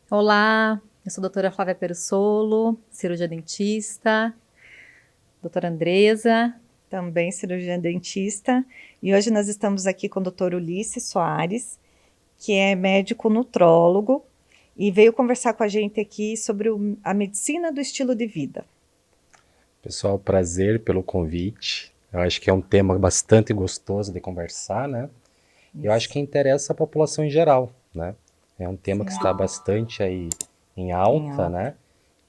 Olá, eu sou a doutora Flávia Perussolo, cirurgia dentista, doutora Andresa. Também cirurgiã dentista, e hoje nós estamos aqui com o Dr. Ulisses Soares, que é médico nutrólogo e veio conversar com a gente aqui sobre a medicina do estilo de vida. Pessoal, prazer pelo convite. Eu acho que é um tema bastante gostoso de conversar, né? Eu acho que interessa a população em geral, né? É um tema que está bastante aí em alta, né?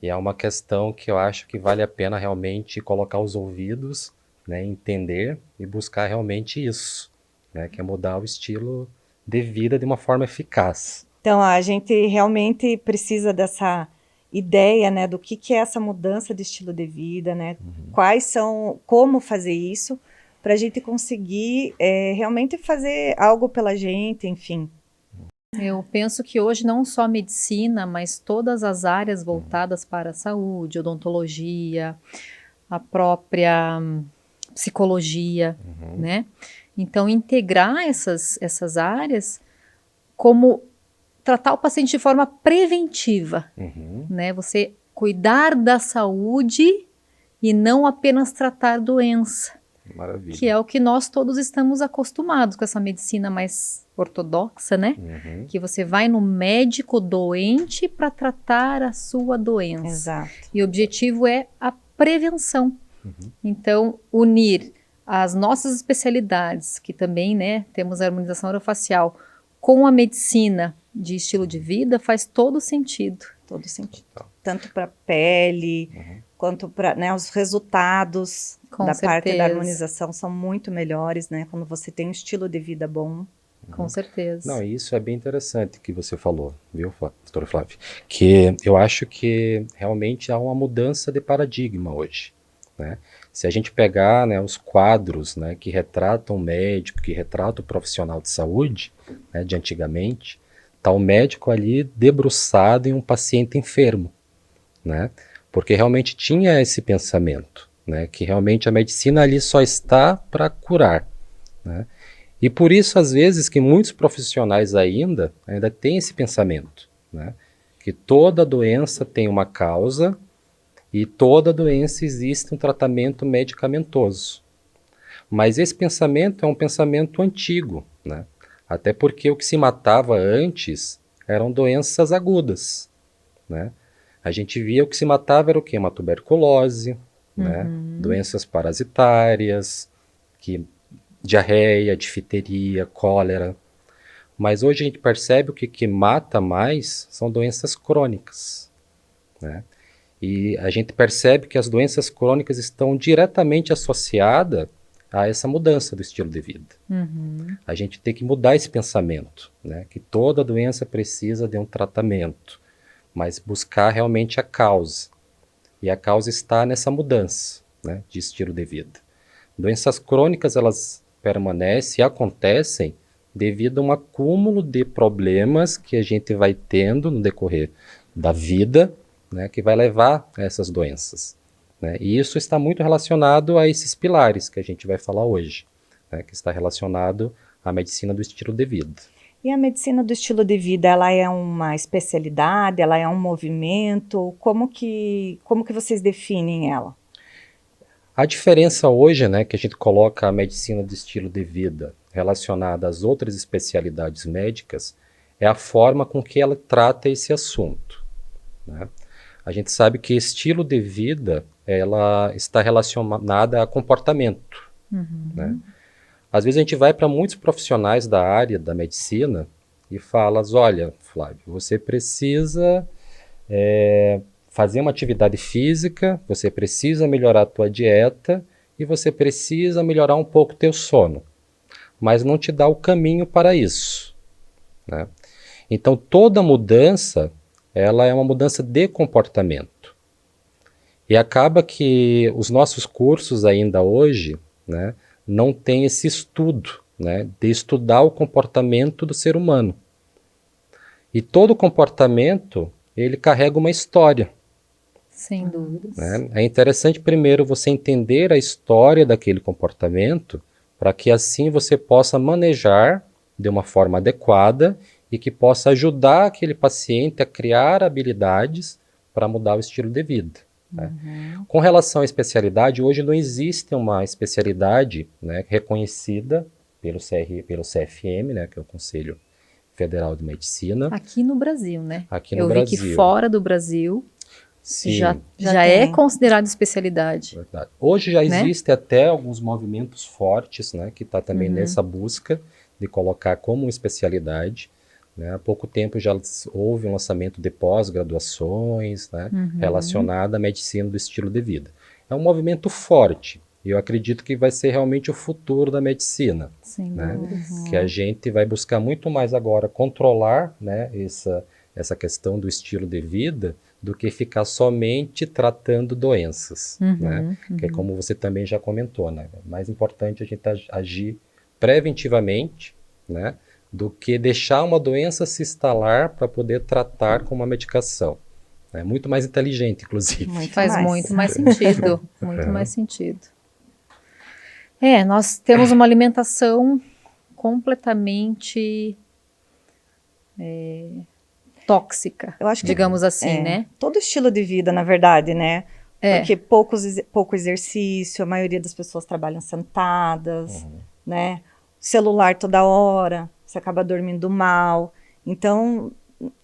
E é uma questão que eu acho que vale a pena realmente colocar os ouvidos, né? Entender e buscar realmente isso, né? Que é mudar o estilo de vida de uma forma eficaz. Então, a gente realmente precisa dessa ideia, né, do que é essa mudança de estilo de vida, né? Quais são, como fazer isso, para a gente conseguir realmente fazer algo pela gente, enfim. Eu penso que hoje não só a medicina, mas todas as áreas voltadas para a saúde, odontologia, a própria psicologia, né? Então, integrar essas áreas como tratar o paciente de forma preventiva, né? Você cuidar da saúde e não apenas tratar doença. Maravilha. Que é o que nós todos estamos acostumados com essa medicina mais ortodoxa, né? Que você vai no médico doente para tratar a sua doença. Exato. E o objetivo é a prevenção. Então, unir as nossas especialidades, que também, né, temos a harmonização orofacial, com a medicina de estilo de vida faz todo sentido. Todo sentido. Tanto para a pele, quanto para, né, os resultados da parte da harmonização são muito melhores, né? Quando você tem um estilo de vida bom. Com certeza. Não, isso é bem interessante que você falou, viu, doutora Flávia? Que eu acho que realmente há uma mudança de paradigma hoje, né? Se a gente pegar, né, os quadros, né, que retratam o médico, que retratam o profissional de saúde, né, de antigamente, está o médico ali debruçado em um paciente enfermo, né? Porque realmente tinha esse pensamento, né, que realmente a medicina ali só está para curar, né? E por isso, às vezes, que muitos profissionais ainda têm esse pensamento, né? Que toda doença tem uma causa e toda doença existe um tratamento medicamentoso. Mas esse pensamento é um pensamento antigo, né? Até porque o que se matava antes eram doenças agudas, né? A gente via o que se matava era o quê? Uma tuberculose, né? Doenças parasitárias, diarreia, difteria, cólera. Mas hoje a gente percebe que o que mata mais são doenças crônicas, né? E a gente percebe que as doenças crônicas estão diretamente associadas a essa mudança do estilo de vida. A gente tem que mudar esse pensamento, né? Que toda doença precisa de um tratamento, mas buscar realmente a causa. E a causa está nessa mudança, né, de estilo de vida. Doenças crônicas, elas permanecem e acontecem devido a um acúmulo de problemas que a gente vai tendo no decorrer da vida, né, que vai levar a essas doenças, né? E isso está muito relacionado a esses pilares que a gente vai falar hoje, né, que está relacionado à medicina do estilo de vida. E a medicina do estilo de vida, ela é uma especialidade, ela é um movimento? Como que vocês definem ela? A diferença hoje, né, que a gente coloca a medicina do estilo de vida relacionada às outras especialidades médicas é a forma com que ela trata esse assunto, né? A gente sabe que estilo de vida, ela está relacionada a comportamento, né? Às vezes a gente vai para muitos profissionais da área da medicina e fala, olha, Flávio, você precisa fazer uma atividade física, você precisa melhorar a tua dieta e você precisa melhorar um pouco o teu sono, mas não te dá o caminho para isso, né? Então toda mudança, ela é uma mudança de comportamento. E acaba que os nossos cursos ainda hoje, né, não tem esse estudo, né, de estudar o comportamento do ser humano. E todo comportamento, ele carrega uma história. Sem dúvidas. Né? É interessante primeiro você entender a história daquele comportamento, para que assim você possa manejar de uma forma adequada e e que possa ajudar aquele paciente a criar habilidades para mudar o estilo de vida. Né? Com relação à especialidade, hoje não existe uma especialidade, né, reconhecida pelo CFM, né, que é o Conselho Federal de Medicina. Aqui no Brasil, né? Aqui no Eu Brasil. vi que fora do Brasil Sim, já é considerado especialidade. verdade. Hoje já Né? existe até alguns movimentos fortes, né, que está também nessa busca de colocar como especialidade. Né? Há pouco tempo já houve um lançamento de pós-graduações, né, relacionada à medicina do estilo de vida. É um movimento forte e eu acredito que vai ser realmente o futuro da medicina. Sem Né? dúvidas. Que a gente vai buscar muito mais agora controlar, né, essa questão do estilo de vida do que ficar somente tratando doenças. Né? Que é como você também já comentou. Né? É mais importante a gente agir preventivamente, né, do que deixar uma doença se instalar para poder tratar com uma medicação. É muito mais inteligente, inclusive. Faz muito mais sentido. Muito mais sentido. Nós temos uma alimentação completamente tóxica, Eu acho que, digamos assim, né? Todo estilo de vida, na verdade, né? Porque pouco exercício, a maioria das pessoas trabalham sentadas, né? Celular toda hora, você acaba dormindo mal. Então,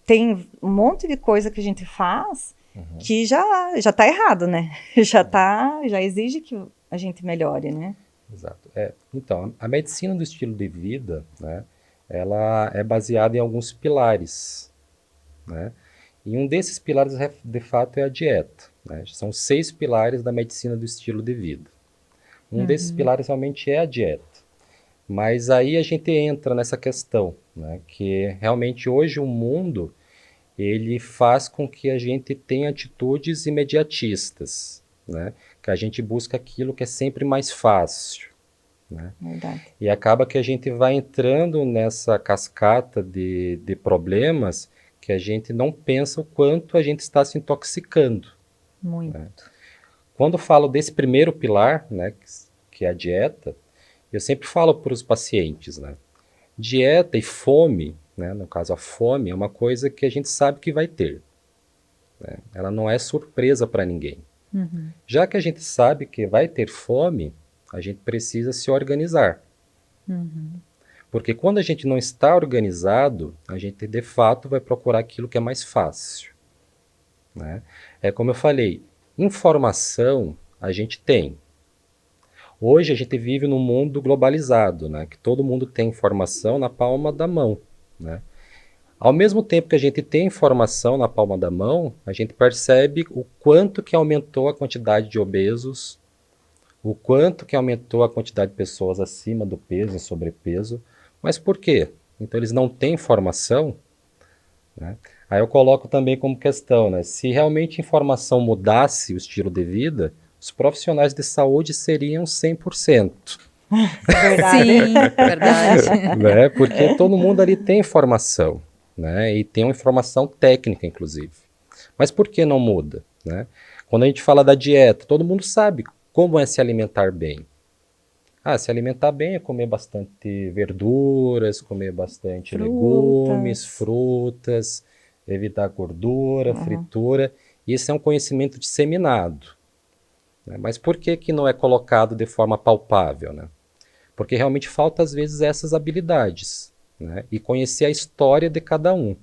tem um monte de coisa que a gente faz que já está errado, né? Já exige que a gente melhore, né? Exato. Então, a medicina do estilo de vida, né, ela é baseada em alguns pilares, né? E um desses pilares, de fato, é a dieta. Né? São 6 pilares da medicina do estilo de vida. Um desses pilares realmente é a dieta. Mas aí a gente entra nessa questão, né, que realmente hoje o mundo ele faz com que a gente tenha atitudes imediatistas, né, que a gente busca aquilo que é sempre mais fácil. Né? Verdade. E acaba que a gente vai entrando nessa cascata de problemas que a gente não pensa o quanto a gente está se intoxicando. Muito. Né? Quando eu falo desse primeiro pilar, né, que é a dieta, eu sempre falo para os pacientes, né? Dieta e fome, né? No caso a fome, é uma coisa que a gente sabe que vai ter. Né? Ela não é surpresa para ninguém. Já que a gente sabe que vai ter fome, a gente precisa se organizar. Porque quando a gente não está organizado, a gente de fato vai procurar aquilo que é mais fácil. Né? É como eu falei, informação a gente tem. Hoje a gente vive num mundo globalizado, né? Que todo mundo tem informação na palma da mão. Né? Ao mesmo tempo que a gente tem informação na palma da mão, a gente percebe o quanto que aumentou a quantidade de obesos, o quanto que aumentou a quantidade de pessoas acima do peso, em sobrepeso. Mas por quê? Então eles não têm informação. Né? Aí eu coloco também como questão, né? Se realmente a informação mudasse o estilo de vida, os profissionais de saúde seriam 100%. Verdade. Sim, verdade. Né? Porque todo mundo ali tem informação, né? E tem uma informação técnica, inclusive. Mas por que não muda? Né? Quando a gente fala da dieta, todo mundo sabe como é se alimentar bem. Se alimentar bem é comer bastante verduras, comer bastante legumes, frutas, evitar gordura, fritura. Isso é um conhecimento disseminado. Né? Mas por que não é colocado de forma palpável? Né? Porque realmente falta, às vezes, essas habilidades. Né? E conhecer a história de cada um.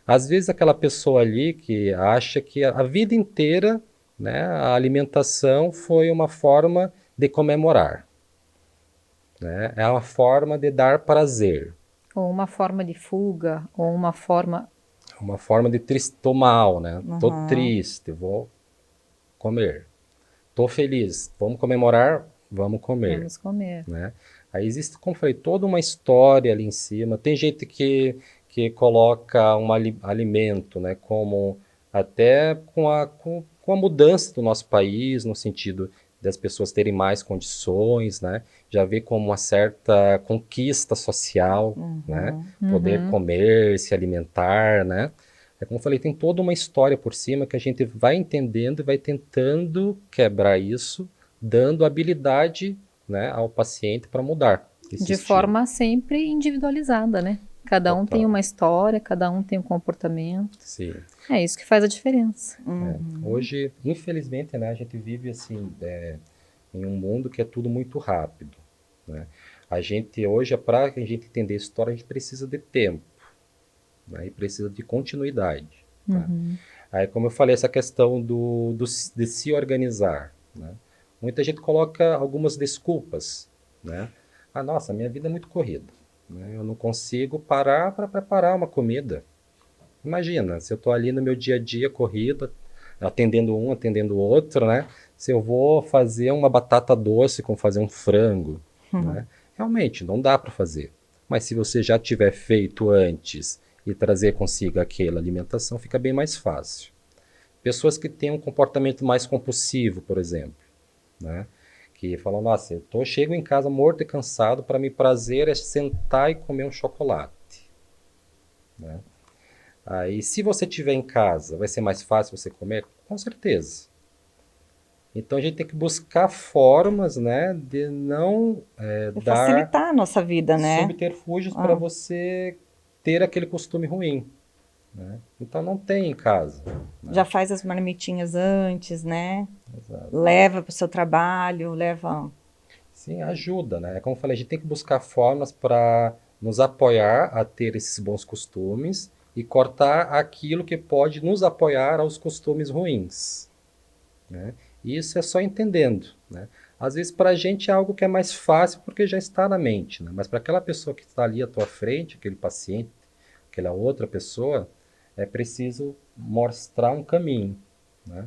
Às vezes, aquela pessoa ali que acha que a vida inteira, né, a alimentação foi uma forma de comemorar. Né? É uma forma de dar prazer. Ou uma forma de fuga, ou uma forma... Uma forma de tô mal, né? Tô triste, vou comer. Tô feliz, vamos comemorar, vamos comer. Vamos comer. Né? Aí existe, como eu falei, toda uma história ali em cima. Tem gente que coloca um alimento, né, como até com a mudança do nosso país, no sentido das pessoas terem mais condições, né? Já vê como uma certa conquista social, né? Poder comer, se alimentar, né? É como eu falei, tem toda uma história por cima que a gente vai entendendo e vai tentando quebrar isso, dando habilidade, né, ao paciente para mudar esse De estilo. forma sempre individualizada, né? Cada um Total. tem uma história, cada um tem um comportamento. Sim. É isso que faz a diferença. Hoje, infelizmente, né, a gente vive assim, em um mundo que é tudo muito rápido, né? A gente hoje, para a gente entender a história, a gente precisa de tempo, né? E precisa de continuidade. Tá? Aí, como eu falei, essa questão de se organizar, né? Muita gente coloca algumas desculpas, né? Ah, nossa, minha vida é muito corrida, né? Eu não consigo parar para preparar uma comida. Imagina, se eu estou ali no meu dia a dia corrido, atendendo um, atendendo o outro, né? Se eu vou fazer uma batata doce com fazer um frango, né? Realmente, não dá para fazer. Mas se você já tiver feito antes e trazer consigo aquela alimentação, fica bem mais fácil. Pessoas que têm um comportamento mais compulsivo, por exemplo, né? Que falam, nossa, chego em casa morto e cansado, para mim prazer é sentar e comer um chocolate, né? Aí, se você estiver em casa, vai ser mais fácil você comer? Com certeza. Então, a gente tem que buscar formas, né, de não dar Facilitar a nossa vida, né? subterfúgios para você ter aquele costume ruim, né? Então, não tem em casa. Né? Já faz as marmitinhas antes, né? Exato. Leva para o seu trabalho, leva... Sim, ajuda, né? Como eu falei, a gente tem que buscar formas para nos apoiar a ter esses bons costumes e cortar aquilo que pode nos apoiar aos costumes ruins, né? E isso é só entendendo, né? Às vezes para a gente é algo que é mais fácil porque já está na mente, né? Mas para aquela pessoa que está ali à tua frente, aquele paciente, aquela outra pessoa, é preciso mostrar um caminho, né?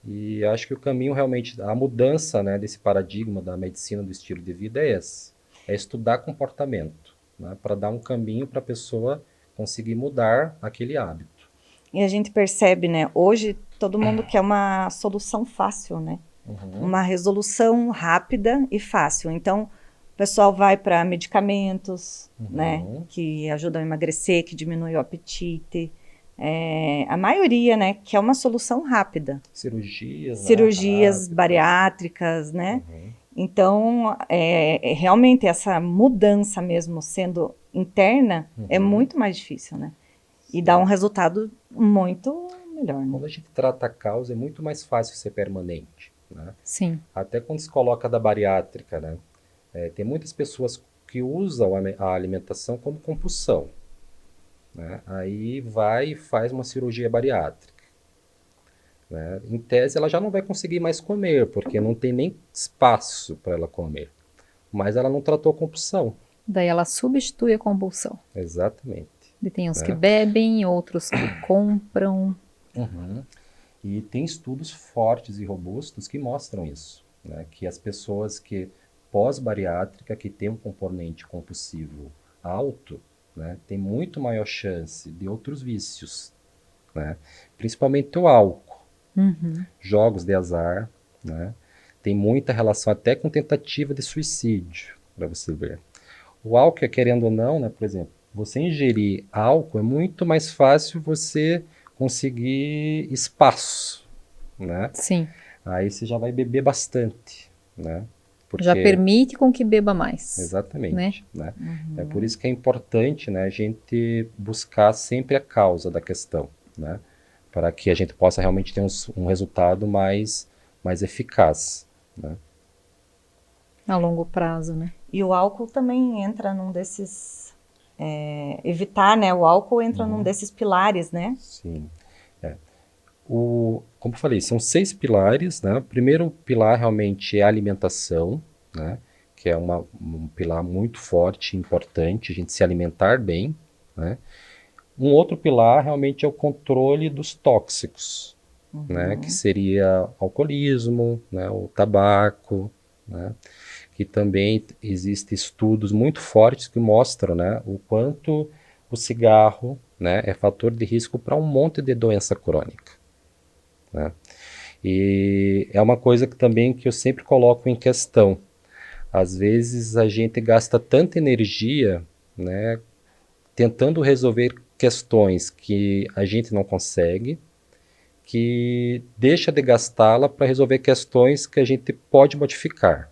E acho que o caminho realmente, a mudança, né, desse paradigma da medicina do estilo de vida é esse. É estudar comportamento, né, para dar um caminho para a pessoa conseguir mudar aquele hábito. E a gente percebe, né? Hoje todo mundo quer uma solução fácil, né? Uma resolução rápida e fácil. Então, o pessoal vai para medicamentos, né? Que ajudam a emagrecer, que diminuem o apetite. A maioria, né? Quer uma solução rápida. Cirurgias bariátricas, né? Então, realmente essa mudança mesmo sendo interna é muito mais difícil, né? E dá um resultado muito melhor, né? Quando a gente trata a causa, é muito mais fácil ser permanente, né? Sim. Até quando se coloca da bariátrica, né? Tem muitas pessoas que usam a alimentação como compulsão, né? Aí vai e faz uma cirurgia bariátrica, né? Em tese, ela já não vai conseguir mais comer, porque não tem nem espaço para ela comer. Mas ela não tratou a compulsão. Daí ela substitui a compulsão. Exatamente. E tem uns que bebem, outros que compram. E tem estudos fortes e robustos que mostram isso, né? Que as pessoas que pós-bariátrica, que tem um componente compulsivo alto, né, tem muito maior chance de outros vícios, né? Principalmente o álcool, jogos de azar, né? Tem muita relação até com tentativa de suicídio, para você ver. O álcool, querendo ou não, né, por exemplo, você ingerir álcool é muito mais fácil você conseguir espaço, né? Sim. Aí você já vai beber bastante, né? Já permite com que beba mais. Exatamente, né? É por isso que é importante, né, a gente buscar sempre a causa da questão, né? Para que a gente possa realmente ter um resultado mais eficaz, né? A longo prazo, né? E o álcool também entra num desses... evitar, né? O álcool entra num desses pilares, né? Sim. Como eu falei, são 6 pilares, né? O primeiro pilar realmente é a alimentação, né? Que é um pilar muito forte e importante, a gente se alimentar bem, né? Um outro pilar realmente é o controle dos tóxicos, né? Que seria alcoolismo, né? O tabaco, né? Que também existem estudos muito fortes que mostram, né, o quanto o cigarro, né, é fator de risco para um monte de doença crônica, né? E é uma coisa que também que eu sempre coloco em questão. Às vezes a gente gasta tanta energia, né, tentando resolver questões que a gente não consegue, que deixa de gastá-la para resolver questões que a gente pode modificar.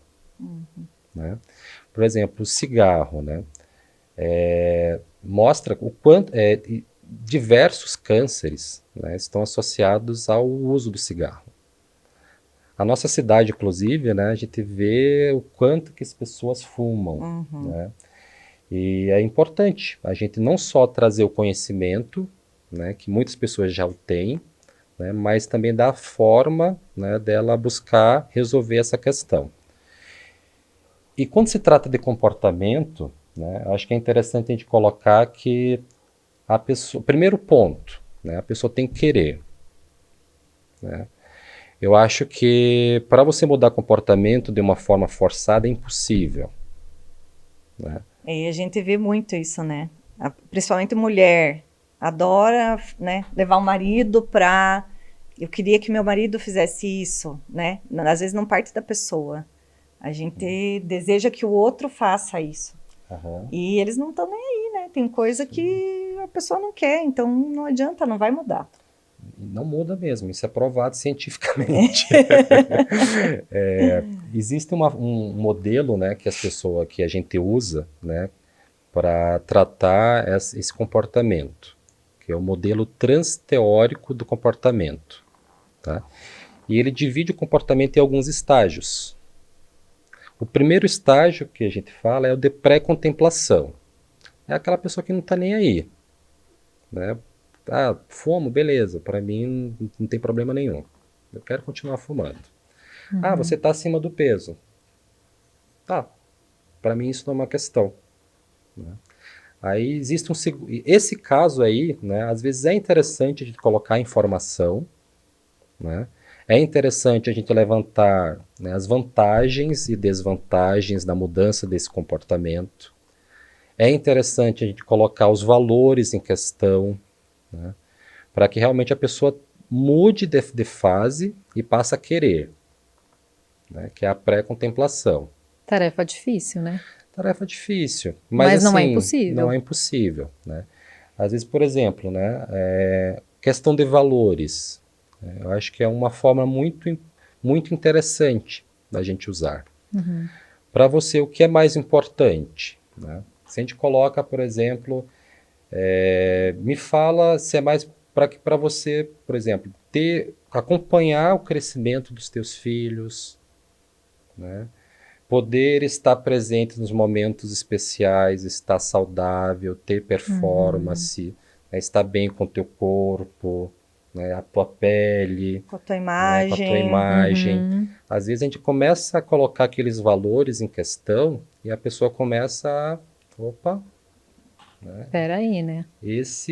Né? Por exemplo, o cigarro, né? mostra o quanto diversos cânceres, né, estão associados ao uso do cigarro. A nossa cidade, inclusive, né, a gente vê o quanto que as pessoas fumam, né? E é importante a gente não só trazer o conhecimento, né, que muitas pessoas já o têm, né, mas também dar a forma, né, dela buscar resolver essa questão. E quando se trata de comportamento, né, acho que é interessante a gente colocar que a pessoa, primeiro ponto, né, a pessoa tem que querer, né? Eu acho que para você mudar comportamento de uma forma forçada é impossível, né? E a gente vê muito isso, né? Principalmente mulher adora, né, levar o marido para... Eu queria que meu marido fizesse isso, né? Às vezes não parte da pessoa. A gente deseja que o outro faça isso. E eles não estão nem aí, né? Tem coisa que a pessoa não quer, então não adianta, não vai mudar. Não muda mesmo, isso é provado cientificamente. Existe um modelo, né, que a gente usa, né, para tratar esse comportamento, que é o modelo transteórico do comportamento, tá? E ele divide o comportamento em alguns estágios. O primeiro estágio que a gente fala é o de pré-contemplação. É aquela pessoa que não está nem aí, né? Ah, fumo, beleza, para mim não tem problema nenhum. Eu quero continuar fumando. Ah, você está acima do peso. Tá, para mim isso não é uma questão, né? Aí existe esse caso aí, né, às vezes é interessante a gente colocar informação, né? É interessante a gente levantar, né, as vantagens e desvantagens da mudança desse comportamento. É interessante a gente colocar os valores em questão, né, para que realmente a pessoa mude de fase e passe a querer, né, que é a pré-contemplação. Tarefa difícil, né? Tarefa difícil, Mas assim, não é impossível. Não é impossível, né? Às vezes, por exemplo, né, questão de valores, né, eu acho que é uma forma muito interessante da gente usar. Para você, o que é mais importante, né? Se a gente coloca, por exemplo, me fala se é mais para você, por exemplo, acompanhar o crescimento dos teus filhos, né? Poder estar presente nos momentos especiais, estar saudável, ter performance, né, estar bem com o teu corpo, né, a tua pele, Com a tua né, imagem. com a tua imagem. Às vezes a gente começa a colocar aqueles valores em questão e a pessoa começa a... Opa, né? Peraí, né? Isso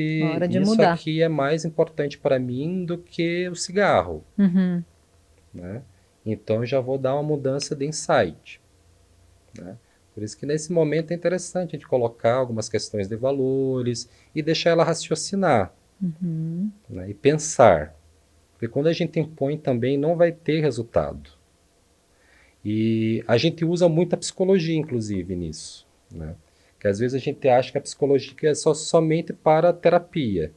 mudar. aqui é mais importante para mim do que o cigarro, né? Então eu já vou dar uma mudança de insight, né? Por isso que nesse momento é interessante a gente colocar algumas questões de valores e deixar ela raciocinar, né? E pensar. Porque quando a gente impõe também não vai ter resultado. E a gente usa muito a psicologia, inclusive, nisso, né? Que às vezes a gente acha que a psicologia é somente para a terapia.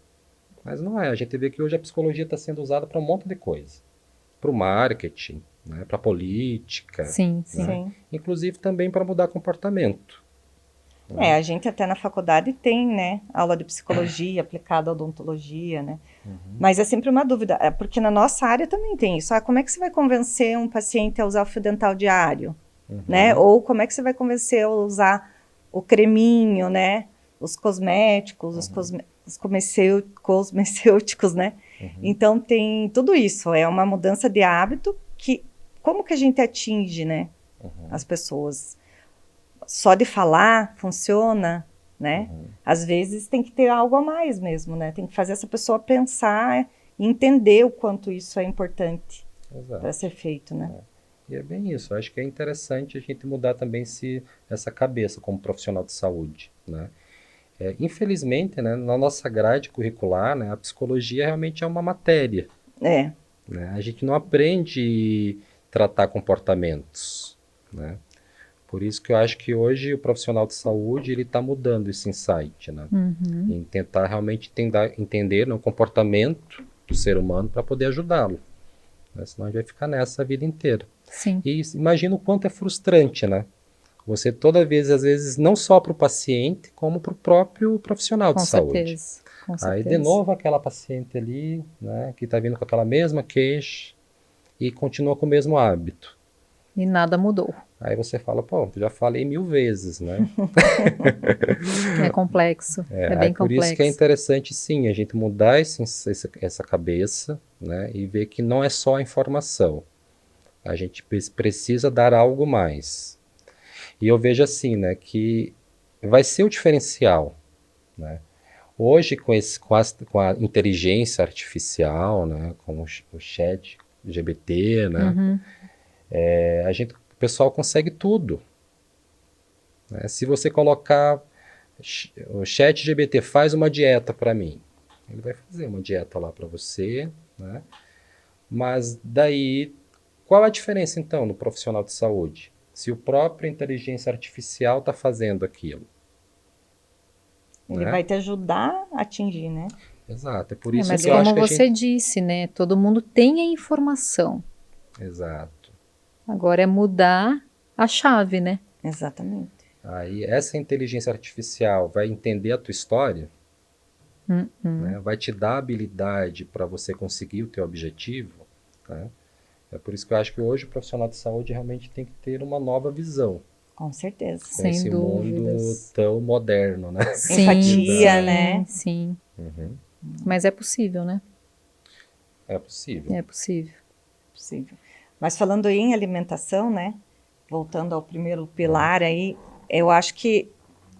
Mas não é. A gente vê que hoje a psicologia está sendo usada para um monte de coisa. Para o marketing, né? Para a política. Sim, sim. Né? Sim. Inclusive também para mudar comportamento. Né? A gente até na faculdade tem, né, aula de psicologia aplicada à odontologia, né? Mas é sempre uma dúvida, porque na nossa área também tem isso. Ah, como é que você vai convencer um paciente a usar o fio dental diário, né? Ou como é que você vai convencer a usar o creminho, né? Os cosméticos, os cosmecêuticos, né? Então tem tudo isso. É uma mudança de hábito que, como que a gente atinge, né, as pessoas? Só de falar funciona, né? Às vezes tem que ter algo a mais mesmo, né? Tem que fazer essa pessoa pensar e entender o quanto isso é importante para ser feito, né? E é bem isso. Eu acho que é interessante a gente mudar também essa cabeça como profissional de saúde, né? Infelizmente, né, na nossa grade curricular, né, a psicologia realmente é uma matéria. Né? A gente não aprende a tratar comportamentos, né? Por isso que eu acho que hoje o profissional de saúde ele está mudando esse insight, né? Em tentar realmente entender o comportamento do ser humano para poder ajudá-lo, né? Senão a gente vai ficar nessa a vida inteira. Sim. E imagina o quanto é frustrante, né? você toda vez, às vezes, não só para o paciente, como para o próprio profissional de saúde. Certeza, com certeza. Aí, de novo, aquela paciente ali, né, que está vindo com aquela mesma queixa e continua com o mesmo hábito. E nada mudou. Aí você fala, pô, já falei 1000 vezes, né? É complexo, é bem por complexo. isso que é interessante, sim, a gente mudar essa cabeça, né, e ver que não é só a informação. A gente precisa dar algo mais. E eu vejo assim, né, que vai ser o diferencial, né? Hoje, com a inteligência artificial, né, com o chat GPT, né, o pessoal consegue tudo. Né? Se você colocar o chat GPT faz uma dieta para mim, ele vai fazer uma dieta lá para você, né? Mas daí, qual a diferença então no profissional de saúde? Se o próprio inteligência artificial está fazendo aquilo. Ele né? vai te ajudar a atingir, né? Exato, é por isso Mas que eu acho como que a você gente... disse, né? Todo mundo tem a informação. Exato. Agora é mudar a chave, né? Exatamente. Aí essa inteligência artificial vai entender a tua história, né? Vai te dar habilidade para você conseguir o teu objetivo, né? É por isso que eu acho que hoje o profissional de saúde realmente tem que ter uma nova visão. Com certeza. Com Sem esse mundo dúvidas. tão moderno, né? Sim, Empatia, sim, né? Sim. Uhum. Mas é possível, né? É possível. É possível. Possível. Mas falando em alimentação, né? Voltando ao primeiro pilar aí, eu acho que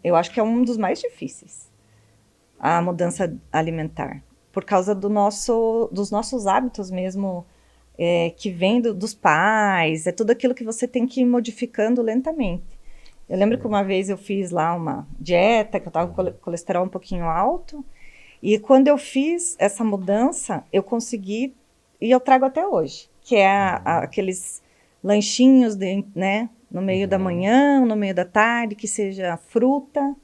é um dos mais difíceis, a mudança alimentar, por causa dos nossos hábitos mesmo, que vem dos pais, é tudo aquilo que você tem que ir modificando lentamente. Eu lembro que uma vez eu fiz lá uma dieta, que eu estava com colesterol um pouquinho alto, e quando eu fiz essa mudança, eu consegui, e eu trago até hoje, que é aqueles lanchinhos, né, no meio da manhã, no meio da tarde, que seja fruta,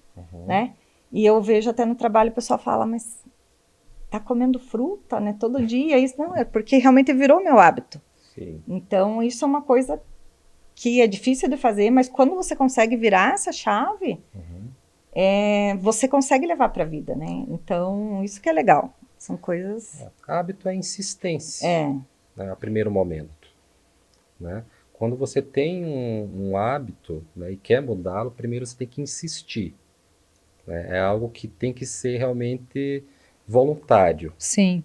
né? E eu vejo até no trabalho o pessoal fala, mas tá comendo fruta, né, todo dia? Isso não é, porque realmente virou meu hábito. Sim. Então, isso é uma coisa que é difícil de fazer, mas quando você consegue virar essa chave, você consegue levar para a vida, né? Então, isso que é legal. São coisas... Hábito é insistência, É, né, a primeiro momento, né? Quando você tem um hábito, né, e quer mudá-lo, primeiro você tem que insistir, né? É algo que tem que ser realmente voluntário. Sim.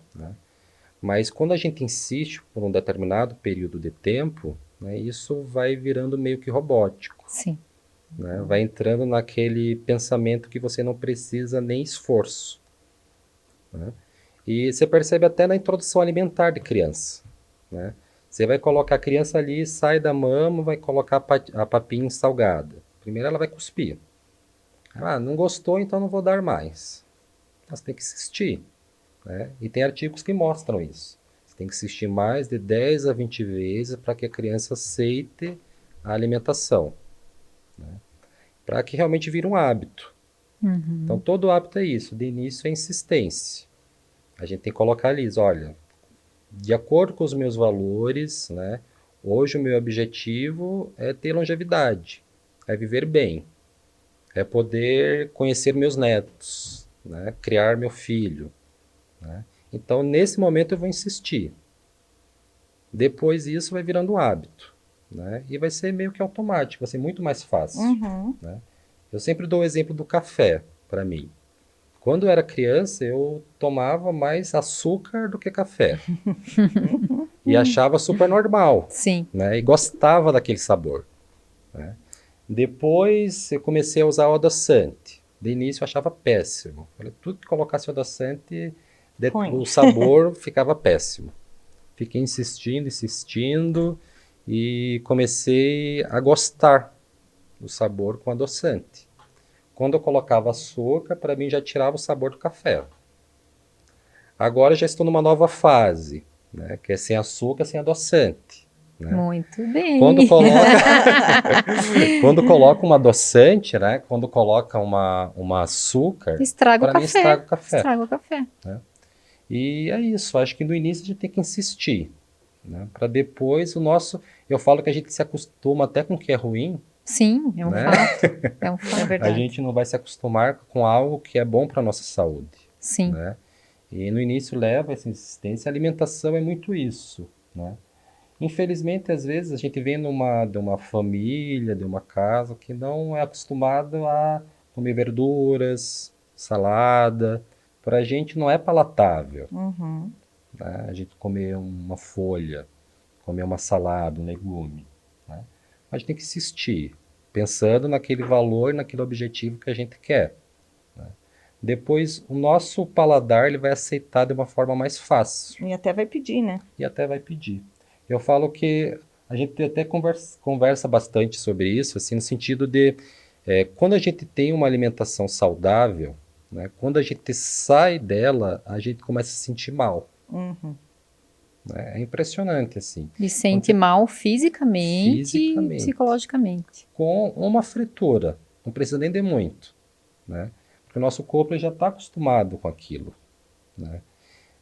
Mas quando a gente insiste por um determinado período de tempo, né, isso vai virando meio que robótico, Sim. né? Vai entrando naquele pensamento que você não precisa nem esforço, né? E você percebe até na introdução alimentar de criança, né? Você vai colocar a criança ali, sai da mama, vai colocar a papinha salgada. Primeiro ela vai cuspir. Ah, não gostou, então não vou dar mais. Você tem que insistir, né? E tem artigos que mostram isso. Você tem que insistir mais de 10 a 20 vezes para que a criança aceite a alimentação, né? Para que realmente vire um hábito. Então, todo hábito é isso. De início é insistência. A gente tem que colocar ali, olha, de acordo com os meus valores, né, hoje o meu objetivo é ter longevidade, é viver bem, é poder conhecer meus netos, né, criar meu filho, né? Então, nesse momento eu vou insistir. Depois isso vai virando um hábito, né? E vai ser meio que automático, vai ser muito mais fácil, né? Eu sempre dou o exemplo do café para mim. Quando eu era criança, eu tomava mais açúcar do que café. E achava super normal, Sim. né? E gostava daquele sabor, né? Depois eu comecei a usar o adoçante. De início eu achava péssimo. Tudo que colocasse o adoçante, o sabor ficava péssimo. Fiquei insistindo e comecei a gostar do sabor com adoçante. Quando eu colocava açúcar, para mim já tirava o sabor do café. Agora já estou numa nova fase, né, que é sem açúcar, sem adoçante, né? Muito bem. Quando coloca um adoçante, né, quando coloca uma açúcar, Estraga o para mim café. estraga o café. Estraga o café. Né? E é isso, acho que no início a gente tem que insistir, né, para depois eu falo que a gente se acostuma até com o que é ruim, Sim, é um Né? fato. É um É fato. A verdade. gente não vai se acostumar com algo que é bom para a nossa saúde, Sim. né? E no início leva essa insistência, a alimentação é muito isso, né? Infelizmente, às vezes, a gente vem de uma família, de uma casa que não é acostumado a comer verduras, salada. Para a gente não é palatável, Uhum. né? A gente comer uma folha, comer uma salada, um legume, né? A gente tem que insistir, pensando naquele valor, naquele objetivo que a gente quer. Depois, o nosso paladar ele vai aceitar de uma forma mais fácil E até vai pedir, né? e até vai pedir. Eu falo que a gente até conversa bastante sobre isso, assim, no sentido de quando a gente tem uma alimentação saudável, né, quando a gente sai dela, a gente começa a se sentir mal. Uhum. Né? É impressionante, assim. E Quando sente você- mal fisicamente e Fisicamente. psicologicamente. Com uma fritura, não precisa nem de muito, né? Porque o nosso corpo ele já está acostumado com aquilo, né?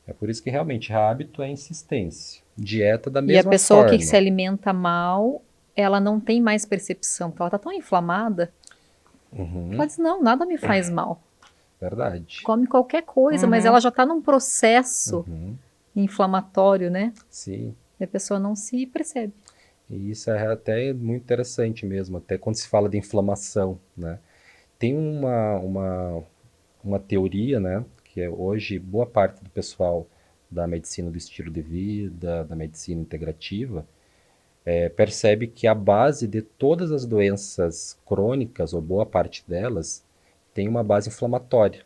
É por isso que realmente hábito é insistência. Dieta da E a mesma pessoa que se forma. alimenta mal, ela não tem mais percepção, porque ela tá tão inflamada. Uhum, Ela diz, não, nada me faz mal. verdade. Come qualquer coisa, mas Uhum. ela já tá num processo Uhum, inflamatório, né? sim. E a pessoa não se percebe. E isso é até muito interessante mesmo, até quando se fala de inflamação, né? Tem uma teoria, né, que é hoje boa parte do pessoal da medicina do estilo de vida, da medicina integrativa, percebe que a base de todas as doenças crônicas, ou boa parte delas, tem uma base inflamatória,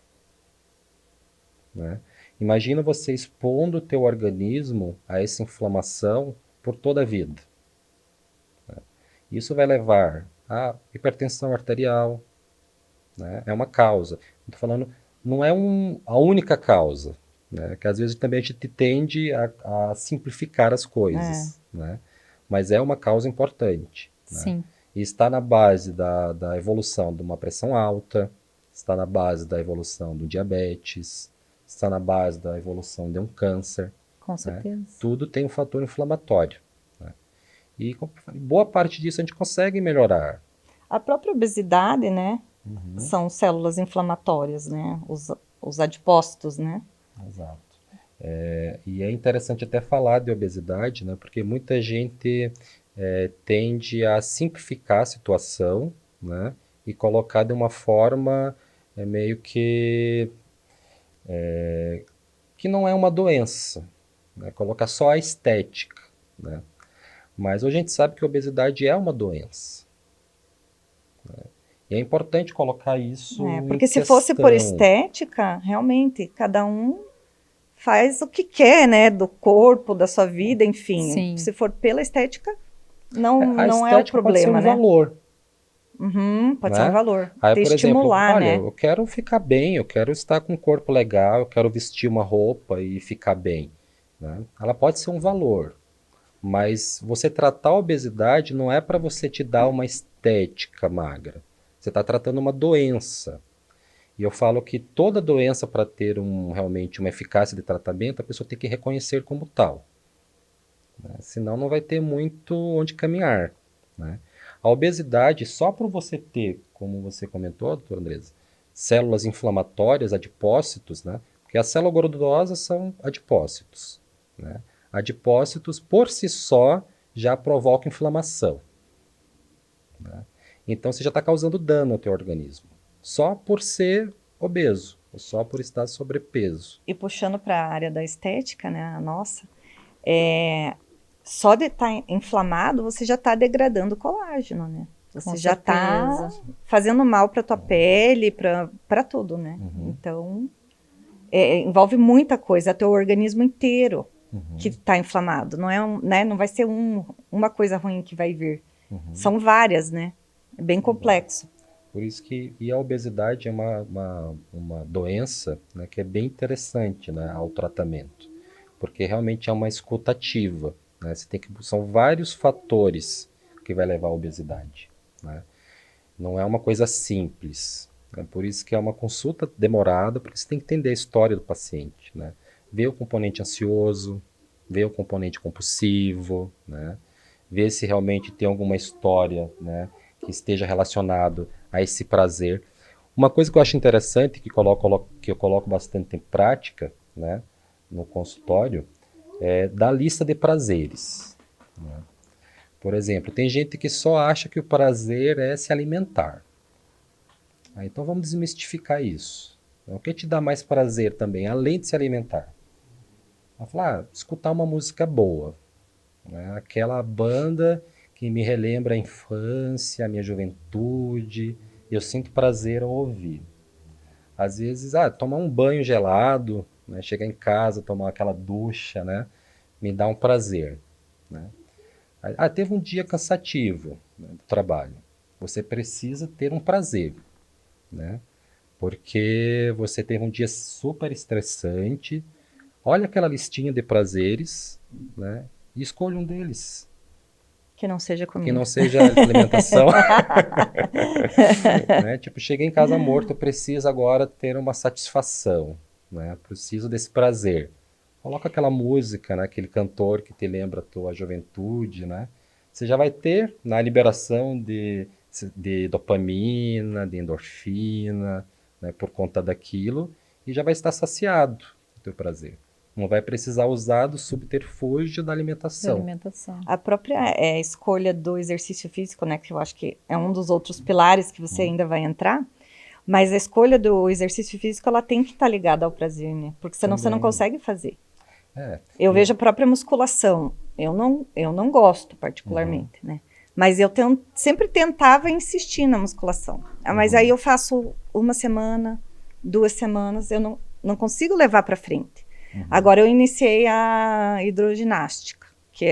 né? Imagina você expondo o teu organismo a essa inflamação por toda a vida. Isso vai levar a hipertensão arterial, né? É uma causa. Estou falando, não é a única causa, né? Que às vezes também a gente tende a simplificar as coisas, né? Mas é uma causa importante, né? Sim, E está na base da evolução de uma pressão alta, está na base da evolução do diabetes, está na base da evolução de um câncer, com né? certeza. Tudo tem um fator inflamatório, né? E boa parte disso a gente consegue melhorar. A própria obesidade, né? Uhum, São células inflamatórias, né? Os adipócitos, né? exato. E é interessante até falar de obesidade, né? Porque muita gente tende a simplificar a situação, né? E colocar de uma forma meio que não é uma doença, né? Colocar só a estética, né? Mas hoje a gente sabe que a obesidade é uma doença. E é importante colocar isso em Porque se fosse por questão. estética, realmente, cada um faz o que quer, né? Do corpo, da sua vida, enfim. Sim. Se for pela estética, A não é o estética pode ser problema, um né? valor, Uhum, pode ser né? um valor. Aí, Te por exemplo, estimular, olha, né? eu quero ficar bem, eu quero estar com um corpo legal, eu quero vestir uma roupa e ficar bem, né? Ela pode ser um valor, mas você tratar a obesidade não é para você te dar uma estética magra. Você está tratando uma doença. E eu falo que toda doença, para ter realmente uma eficácia de tratamento, a pessoa tem que reconhecer como tal, né? Senão não vai ter muito onde caminhar, né? A obesidade, só por você ter, como você comentou, doutora Andresa, células inflamatórias, adipócitos, né? Porque as células gordurosas são adipócitos, né? Adipócitos, por si só, já provocam inflamação, né? Então você já está causando dano ao teu organismo, só por ser obeso, ou só por estar sobrepeso. E puxando para a área da estética, né? A nossa, só de estar inflamado, você já está degradando o colágeno, né? Você Com já está certeza. fazendo mal para tua pele, para tudo, né? Então, envolve muita coisa, é teu organismo inteiro que está inflamado. Não é né? Não vai ser uma coisa ruim que vai vir. São várias, né? É bem complexo. Por isso que a obesidade é uma doença, né, que é bem interessante, né, ao tratamento, porque realmente é uma escuta ativa, né? São vários fatores que vai levar à obesidade, né? Não é uma coisa simples, né? Por isso que é uma consulta demorada, porque você tem que entender a história do paciente, né? Ver o componente ansioso, ver o componente compulsivo, né? Ver se realmente tem alguma história, né, que esteja relacionado a esse prazer. Uma coisa que eu acho interessante, que eu coloco bastante em prática, né, no consultório, é da lista de prazeres, né? Por exemplo, tem gente que só acha que o prazer é se alimentar. Então vamos desmistificar isso. O que te dá mais prazer também, além de se alimentar? Ela fala, escutar uma música boa, né? Aquela banda que me relembra a infância, a minha juventude, eu sinto prazer ao ouvir. Às vezes, tomar um banho gelado, né? Chegar em casa, tomar aquela ducha, né? Me dá um prazer, né? Teve um dia cansativo, né, do trabalho. Você precisa ter um prazer, né? Porque você teve um dia super estressante. Olha aquela listinha de prazeres, né? E escolha um deles. Que não seja comida. Que não seja alimentação. Né? Tipo, cheguei em casa morto, eu preciso agora ter uma satisfação, né? Preciso desse prazer. Coloca aquela música, né? Aquele cantor que te lembra a tua juventude, né? Você já vai ter na liberação de dopamina, de endorfina, né? Por conta daquilo, e já vai estar saciado o teu prazer. Não vai precisar usar do subterfúgio da alimentação. A própria escolha do exercício físico, né, que eu acho que é um dos outros pilares que você ainda vai entrar, mas a escolha do exercício físico, ela tem que estar ligada ao prazer, né? Porque senão você não consegue fazer. Eu vejo a própria musculação. Eu não gosto particularmente, né? Mas eu sempre tentava insistir na musculação. Mas aí eu faço 1 semana, 2 semanas, eu não consigo levar para frente. Agora eu iniciei a hidroginástica, que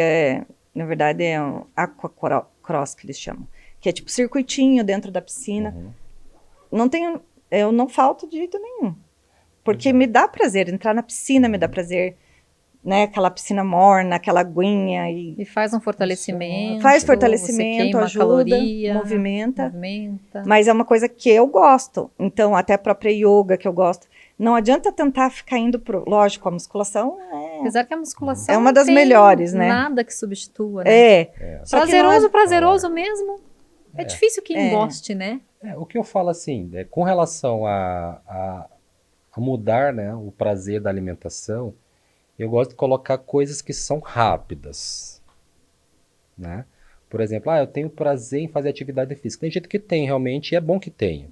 na verdade é um aquacross que eles chamam, que é tipo circuitinho dentro da piscina. Eu não falto de jeito nenhum, porque me dá prazer, entrar na piscina me dá prazer, né? Aquela piscina morna, aquela aguinha. E faz um fortalecimento. Faz fortalecimento, ajuda, caloria, movimenta. Mas é uma coisa que eu gosto. Então, até a própria yoga que eu gosto. Não adianta tentar ficar indo lógico, a musculação apesar que a musculação é uma das melhores, né? Nada que substitua, né? Prazeroso mesmo. É difícil quem goste, né? O que eu falo assim, com relação a mudar, né, o prazer da alimentação, eu gosto de colocar coisas que são rápidas, né? Por exemplo, eu tenho prazer em fazer atividade física. Tem gente que tem realmente, e é bom que tenha.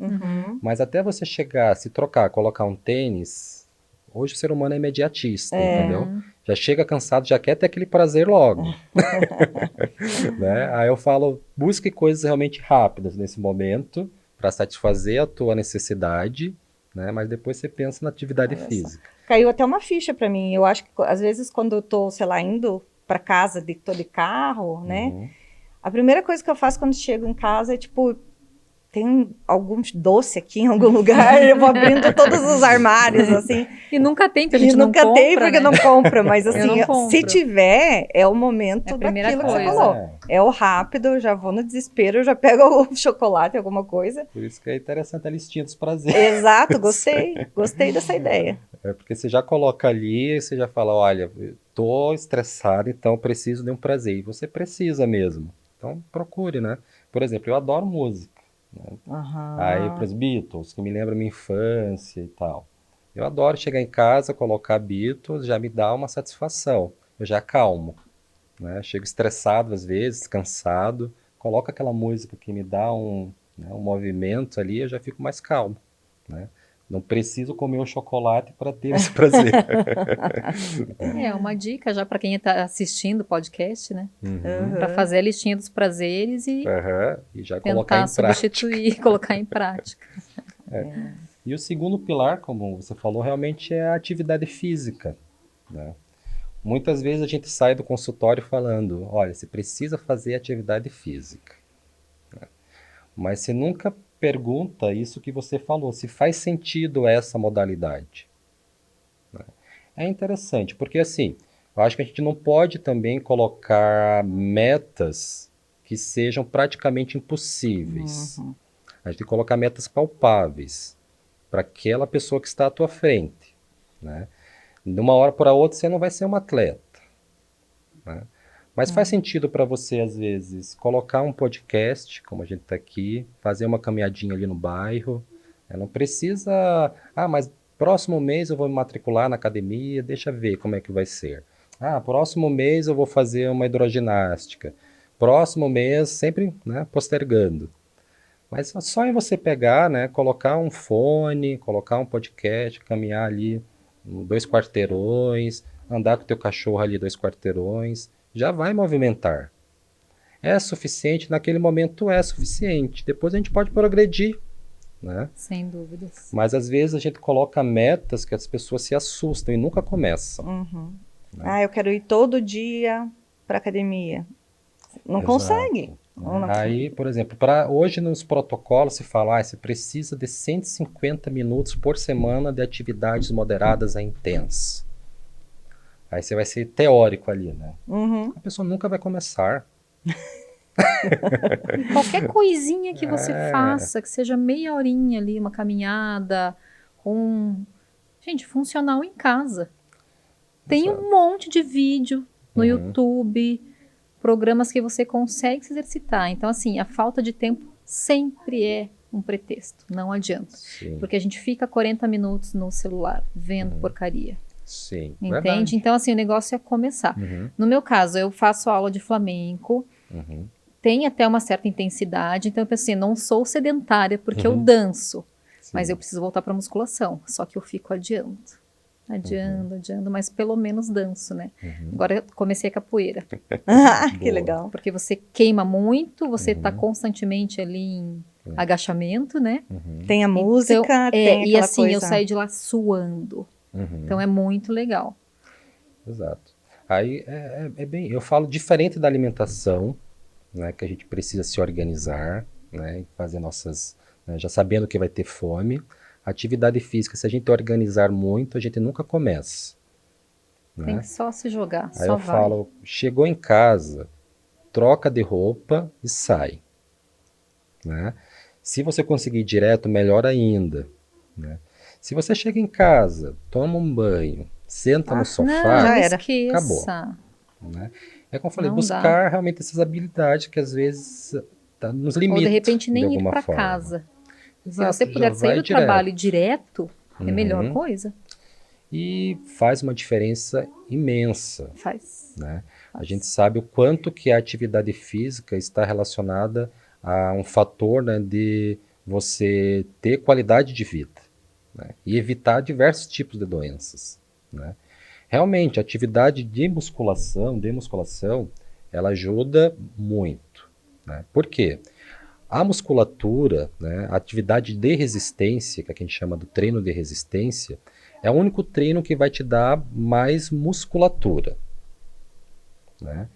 Mas até você chegar, se trocar, colocar um tênis, hoje o ser humano é imediatista, entendeu? Já chega cansado, já quer ter aquele prazer logo. Né? Aí eu falo, busque coisas realmente rápidas nesse momento, para satisfazer a tua necessidade, né? Mas depois você pensa na atividade física. Caiu até uma ficha para mim. Eu acho que, às vezes, quando eu tô, sei lá, indo para casa, tô de carro, né? A primeira coisa que eu faço quando chego em casa é, tipo, tem algum doce aqui em algum lugar? Eu vou abrindo todos os armários, assim. E nunca tem, porque a gente não compra, nunca tem, porque né? não compra. Mas, assim, se tiver, é o momento daquilo que você falou. É o rápido, eu já vou no desespero, eu já pego o chocolate, alguma coisa. Por isso que é interessante a listinha dos prazeres. Exato, gostei dessa ideia. Porque você já coloca ali, você já fala, olha, tô estressado, então preciso de um prazer. E você precisa mesmo. Então procure, né? Por exemplo, eu adoro música. Né? Aí, para os Beatles, que me lembram minha infância e tal. Eu adoro chegar em casa, colocar Beatles, já me dá uma satisfação. Eu já acalmo. Né? Chego estressado às vezes, cansado. Coloco aquela música que me dá um movimento ali, eu já fico mais calmo. Né? Não preciso comer um chocolate para ter esse prazer. Uma dica já para quem está assistindo o podcast, né? Para fazer a listinha dos prazeres e já tentar substituir, colocar em prática. E o segundo pilar, como você falou, realmente é a atividade física. Né? Muitas vezes a gente sai do consultório falando, olha, você precisa fazer atividade física. Né? Mas você nunca pergunta isso que você falou, se faz sentido essa modalidade. É interessante, porque assim, eu acho que a gente não pode também colocar metas que sejam praticamente impossíveis. A gente tem que colocar metas palpáveis para aquela pessoa que está à tua frente. Né? De uma hora para outra você não vai ser um atleta. Né? Mas faz sentido para você, às vezes, colocar um podcast, como a gente está aqui, fazer uma caminhadinha ali no bairro. Não precisa... mas próximo mês eu vou me matricular na academia, deixa ver como é que vai ser. Próximo mês eu vou fazer uma hidroginástica. Próximo mês, sempre, né, postergando. Mas só em você pegar, né, colocar um fone, colocar um podcast, caminhar ali 2 quarteirões, andar com o teu cachorro ali 2 quarteirões, já vai movimentar. É suficiente, naquele momento é suficiente. Depois a gente pode progredir, né? Sem dúvidas. Mas às vezes a gente coloca metas que as pessoas se assustam e nunca começam. Uhum. Né? Eu quero ir todo dia para academia. Não Exato. consegue. Aí, por exemplo, hoje nos protocolos se fala, você precisa de 150 minutos por semana de atividades moderadas a intensas. Aí você vai ser teórico ali, né? Uhum. A pessoa nunca vai começar. Qualquer coisinha que você faça, que seja meia horinha ali, uma caminhada, gente, funcional em casa. Tem um monte de vídeo no YouTube, programas que você consegue se exercitar. Então, assim, a falta de tempo sempre é um pretexto, não adianta. Sim. Porque a gente fica 40 minutos no celular, vendo porcaria. Sim, Entende? verdade. Então, assim, o negócio é começar. No meu caso, eu faço aula de flamenco, tem até uma certa intensidade, então eu penso assim, não sou sedentária porque eu danço, mas eu preciso voltar para musculação, só que eu fico adiando, mas pelo menos danço, né? Agora eu comecei a capoeira. Que legal. Porque você queima muito, você está constantemente ali em agachamento, né? Tem a música, então, tem e aquela assim, coisa... eu saí de lá suando. Então é muito legal. Exato. Aí é bem, eu falo diferente da alimentação, né, que a gente precisa se organizar, né, e fazer nossas, né, já sabendo que vai ter fome. Atividade física, se a gente organizar muito, a gente nunca começa. Né? Tem que só se jogar, Aí só eu vai. falo, chegou em casa, troca de roupa e sai. Né? Se você conseguir ir direto, melhor ainda. Né? Se você chega em casa, toma um banho, senta no sofá, não era. esqueça. Acabou. Né? É como eu falei, Não buscar realmente essas habilidades que às vezes nos limitam. Ou de repente nem ir alguma para forma. casa. Exato, Se você já puder sair vai do trabalho direto, é a melhor Uhum. coisa. E faz uma diferença imensa. Faz. Né? A gente sabe o quanto que a atividade física está relacionada a um fator, né, de você ter qualidade de vida, né, e evitar diversos tipos de doenças. Né? Realmente, a atividade de musculação, ela ajuda muito. Né? Por quê? A musculatura, né, a atividade de resistência, que a gente chama do treino de resistência, é o único treino que vai te dar mais musculatura. Né?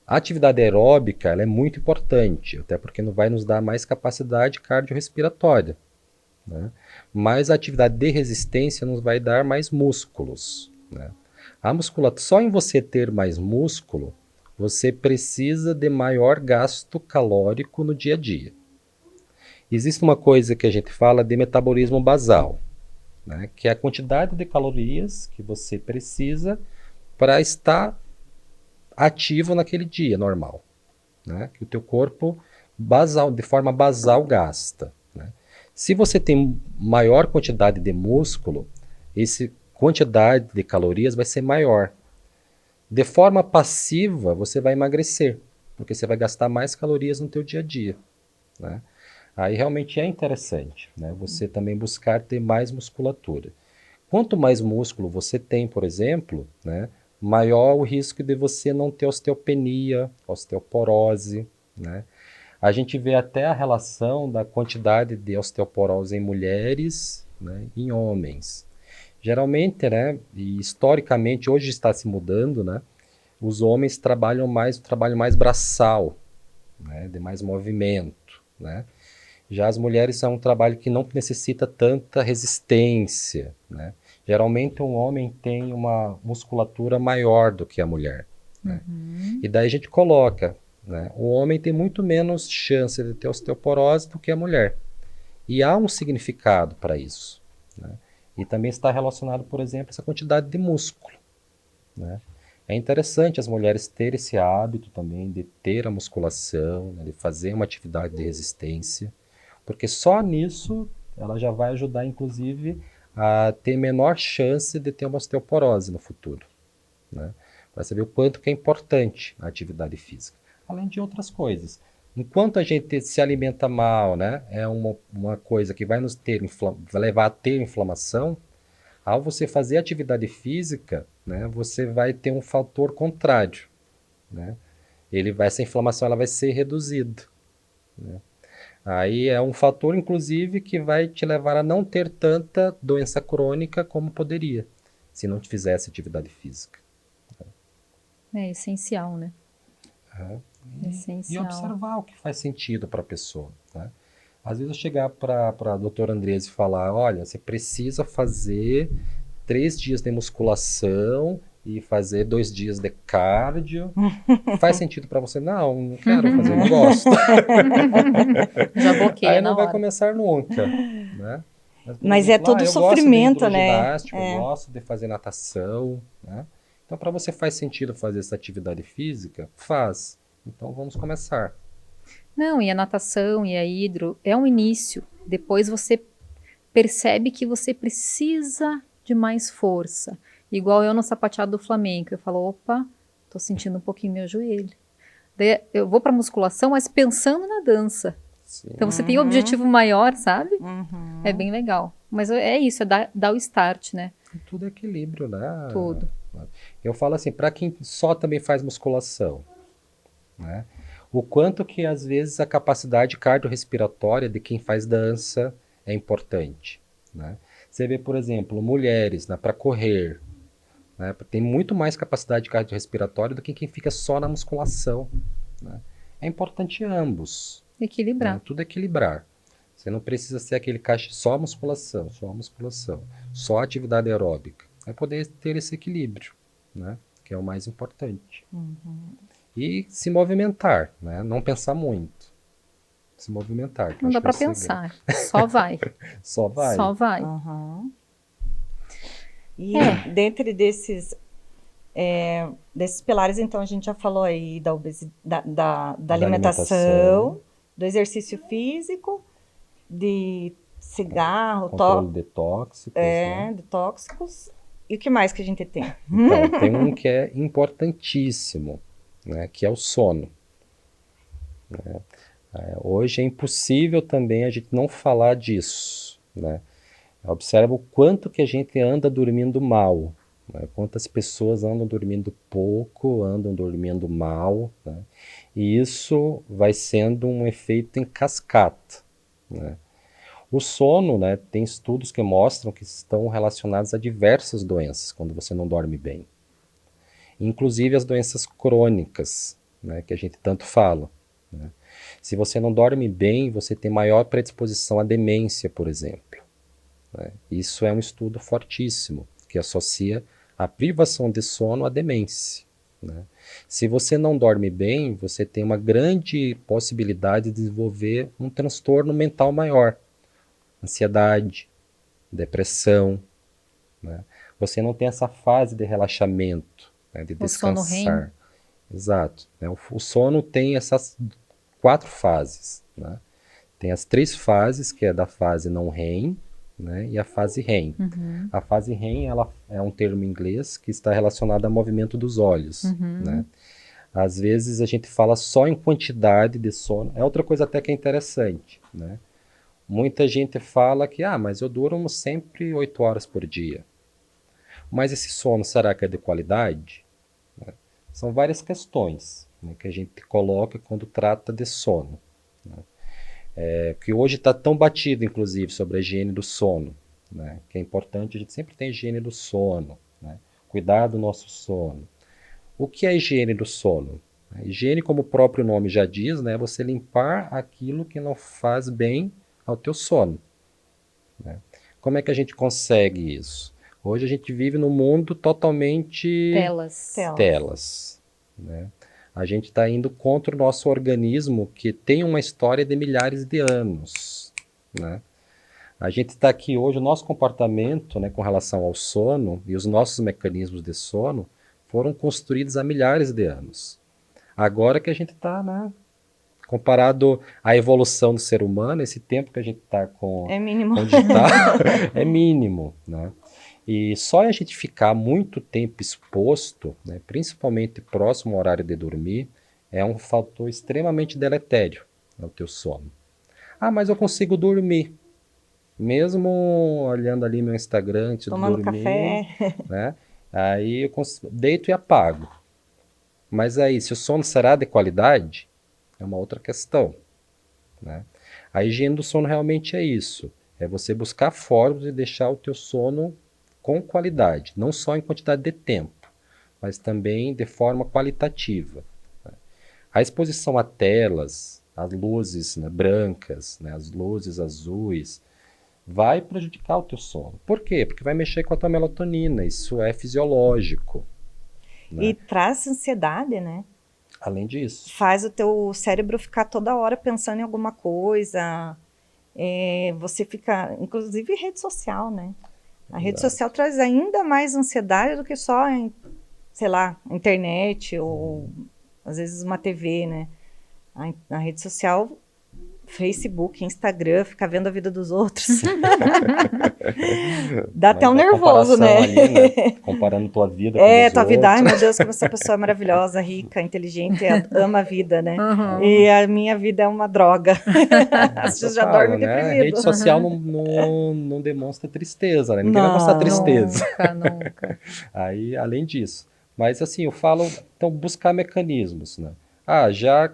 A atividade aeróbica ela é muito importante, até porque vai nos dar mais capacidade cardiorrespiratória. Né? Mas a atividade de resistência nos vai dar mais músculos. Né? A musculatura, só em você ter mais músculo, você precisa de maior gasto calórico no dia a dia. Existe uma coisa que a gente fala de metabolismo basal, né? Que é a quantidade de calorias que você precisa para estar ativo naquele dia normal, né? Que o teu corpo de forma basal gasta. Né? Se você tem maior quantidade de músculo, essa quantidade de calorias vai ser maior. De forma passiva, você vai emagrecer, porque você vai gastar mais calorias no teu dia a dia. Né? Aí realmente é interessante, né? Você também buscar ter mais musculatura. Quanto mais músculo você tem, por exemplo, né, maior o risco de você não ter osteopenia, osteoporose. Né? A gente vê até a relação da quantidade de osteoporose em mulheres, né, em homens. Geralmente, né, e historicamente, hoje está se mudando, né, os homens trabalham mais o trabalho mais braçal, né, de mais movimento. Né? Já as mulheres são um trabalho que não necessita tanta resistência. Né? Geralmente um homem tem uma musculatura maior do que a mulher. Né? E daí a gente coloca, né, o homem tem muito menos chance de ter osteoporose do que a mulher. E há um significado para isso. Né? E também está relacionado, por exemplo, essa quantidade de músculo. Né? É interessante as mulheres terem esse hábito também de ter a musculação, né, de fazer uma atividade de resistência, porque só nisso ela já vai ajudar, inclusive, a ter menor chance de ter uma osteoporose no futuro, né? Para saber o quanto que é importante a atividade física, além de outras coisas. Enquanto a gente se alimenta mal, né, é uma coisa que vai nos vai levar a ter inflamação. Ao você fazer atividade física, né, você vai ter um fator contrário, né? Essa inflamação ela vai ser reduzida, né? Aí é um fator, inclusive, que vai te levar a não ter tanta doença crônica como poderia, se não fizesse atividade física. É essencial, né? E Essencial. observar o que faz sentido para a pessoa, né? Às vezes eu chegar para a doutora Andresa e falar, olha, você precisa fazer 3 dias de musculação e fazer 2 dias de cardio. Faz sentido para você? Não quero fazer, não gosto. Já bloqueia Aí na não vai hora. começar nunca, né? Mas é todo eu sofrimento, gosto de né? hidroginástica, eu gosto de fazer natação, né? Então, para você faz sentido fazer essa atividade física? Faz. Então, vamos começar. Não, e a natação e a hidro é um início. Depois você percebe que você precisa de mais força. Igual eu no sapateado do flamenco. Eu falo, opa, tô sentindo um pouquinho meu joelho. Daí eu vou pra musculação, mas pensando na dança. Sim. Então você tem um objetivo maior, sabe? Uhum. É bem legal. Mas é isso, é dar o start, né? Tudo é equilíbrio, né? Tudo. Eu falo assim, para quem só também faz musculação, né? O quanto que às vezes a capacidade cardiorrespiratória de quem faz dança é importante, né? Você vê, por exemplo, mulheres, né, para correr, né, tem muito mais capacidade cardiorrespiratória do que quem fica só na musculação, né? É importante ambos, Equilibrar. né? Tudo equilibrar. Você não precisa ser aquele caixa só musculação, só atividade aeróbica. É poder ter esse equilíbrio, né? Que é o mais importante. E se movimentar, né? Não pensar muito. Se movimentar. Não dá pra pensar. Só vai. Só vai. Só vai. Uhum. E dentre desses pilares, então, a gente já falou aí da obesidade, da alimentação, do exercício físico, de cigarro, controle de tóxicos, né? de tóxicos. E o que mais que a gente tem? Então, tem um que é importantíssimo, né? Que é o sono, né? Hoje é impossível também a gente não falar disso, né? Observa o quanto que a gente anda dormindo mal, né? Quantas pessoas andam dormindo pouco, andam dormindo mal, né? E isso vai sendo um efeito em cascata, né? O sono, né, tem estudos que mostram que estão relacionados a diversas doenças quando você não dorme bem. Inclusive as doenças crônicas, né, que a gente tanto fala, né? Se você não dorme bem, você tem maior predisposição à demência, por exemplo, né? Isso é um estudo fortíssimo, que associa a privação de sono à demência, né? Se você não dorme bem, você tem uma grande possibilidade de desenvolver um transtorno mental maior. Ansiedade, depressão, né? Você não tem essa fase de relaxamento, né, de descansar. O sono REM. Exato, né? O sono tem essas 4 fases, né? Tem as 3 fases, que é da fase não REM, né, e a fase REM. A fase REM, ela é um termo em inglês que está relacionado ao movimento dos olhos, né? Às vezes a gente fala só em quantidade de sono. É outra coisa até que é interessante, né? Muita gente fala que, mas eu durmo sempre 8 horas por dia. Mas esse sono, será que é de qualidade? Né? São várias questões, né, que a gente coloca quando trata de sono, né? Que hoje está tão batido, inclusive, sobre a higiene do sono, né? Que é importante, a gente sempre tem higiene do sono, né? Cuidar do nosso sono. O que é a higiene do sono? A higiene, como o próprio nome já diz, né, é você limpar aquilo que não faz bem ao teu sono, né? Como é que a gente consegue isso? Hoje a gente vive num mundo totalmente telas, né? A gente está indo contra o nosso organismo, que tem uma história de milhares de anos, né? A gente está aqui hoje, o nosso comportamento, né, com relação ao sono e os nossos mecanismos de sono foram construídas há milhares de anos. Agora que a gente está, né, comparado à evolução do ser humano, esse tempo que a gente está com É mínimo. o digital é mínimo, né? E só a gente ficar muito tempo exposto, né, principalmente próximo ao horário de dormir, é um fator extremamente deletério ao teu sono. Ah, mas eu consigo dormir, mesmo olhando ali meu Instagram antes de Tomando dormir, café. né? Aí eu deito e apago. Mas aí, se o sono será de qualidade, é uma outra questão, né? A higiene do sono realmente é isso. É você buscar formas de deixar o teu sono com qualidade, não só em quantidade de tempo, mas também de forma qualitativa, né? A exposição a telas, as luzes, né, brancas, né, as luzes azuis, vai prejudicar o teu sono. Por quê? Porque vai mexer com a tua melatonina, isso é fisiológico, né? E traz ansiedade, né? Além disso. Faz o teu cérebro ficar toda hora pensando em alguma coisa. Você fica, inclusive rede social, né? A rede Exato. social traz ainda mais ansiedade do que só, sei lá, internet ou às vezes uma TV, né? A rede social, Facebook, Instagram, ficar vendo a vida dos outros. Dá até um Mas a nervoso, né? comparação ali, né? Comparando tua vida com a dos Tua vida, ai outros. meu Deus, como essa pessoa é maravilhosa, rica, inteligente, ama a vida, né? Uhum. E a minha vida é uma droga. Você Eu já falo, dorme né? deprimido. Rede social não demonstra tristeza, né? Ninguém vai mostrar Não. tristeza. Nunca, nunca. Aí, além disso. Mas assim, eu falo, então, buscar mecanismos, né?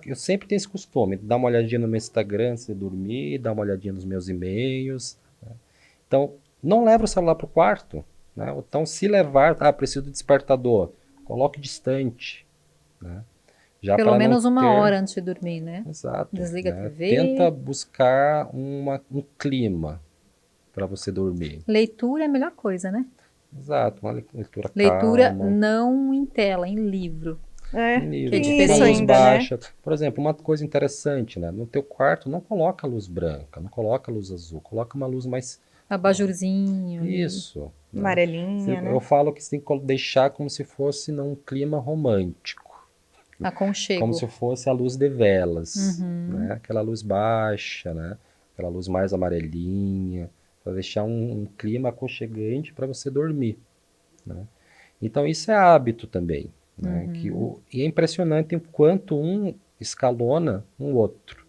Eu sempre tenho esse costume de dar uma olhadinha no meu Instagram antes de dormir, dar uma olhadinha nos meus e-mails, né? Então, não leva o celular para o quarto, né? Então, se levar, preciso de despertador, coloque distante, né? Já Pelo para não menos uma ter- hora antes de dormir, né? Exato, Desliga a né? TV. Tenta buscar um clima para você dormir. Leitura é a melhor coisa, né? Exato, uma leitura Leitura calma. não em tela, em livro. Em livro, que é com diferente. uma Isso luz ainda, né? baixa. Por exemplo, uma coisa interessante, né? No teu quarto, não coloca luz branca, não coloca luz azul, coloca uma luz mais... Abajurzinho. Isso, né? Amarelinha, né? Eu falo que você tem que deixar como se fosse num clima romântico, Aconchego. como se fosse a luz de velas, Uhum. né? Aquela luz baixa, né? Aquela luz mais amarelinha, para deixar um clima aconchegante para você dormir, né? Então isso é hábito também, né? E é impressionante o quanto um escalona um outro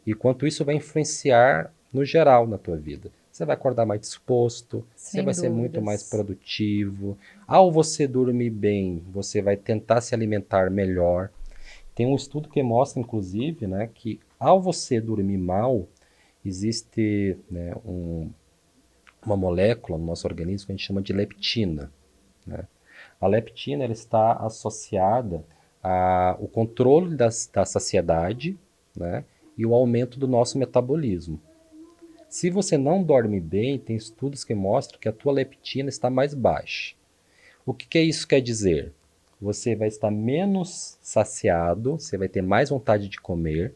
e quanto isso vai influenciar no geral na tua vida. Você vai acordar mais disposto, você Sem vai ser muito dúvidas. mais produtivo. Ao você dormir bem, você vai tentar se alimentar melhor. Tem um estudo que mostra, inclusive, né, que ao você dormir mal, existe, né, uma molécula no nosso organismo que a gente chama de leptina, né? A leptina ela está associada ao controle da saciedade, né, e o aumento do nosso metabolismo. Se você não dorme bem, tem estudos que mostram que a tua leptina está mais baixa. O que isso quer dizer? Você vai estar menos saciado, você vai ter mais vontade de comer,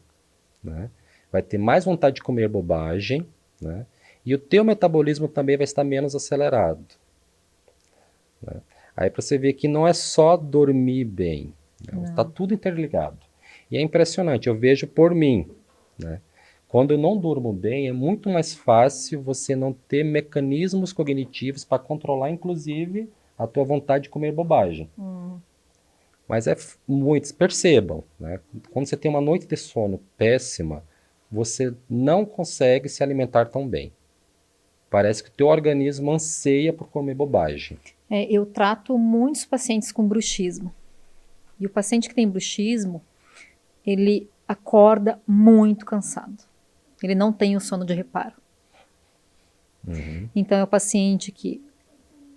né? Vai ter mais vontade de comer bobagem, né? E o teu metabolismo também vai estar menos acelerado, né? Aí para você ver que não é só dormir bem, né? Está tudo interligado. E é impressionante, eu vejo por mim, né? Quando eu não durmo bem, é muito mais fácil você não ter mecanismos cognitivos para controlar, inclusive, a tua vontade de comer bobagem. Mas muitos percebam, né? Quando você tem uma noite de sono péssima, você não consegue se alimentar tão bem. Parece que o teu organismo anseia por comer bobagem. Eu trato muitos pacientes com bruxismo. E o paciente que tem bruxismo, ele acorda muito cansado. Ele não tem o sono de reparo. Então é o paciente que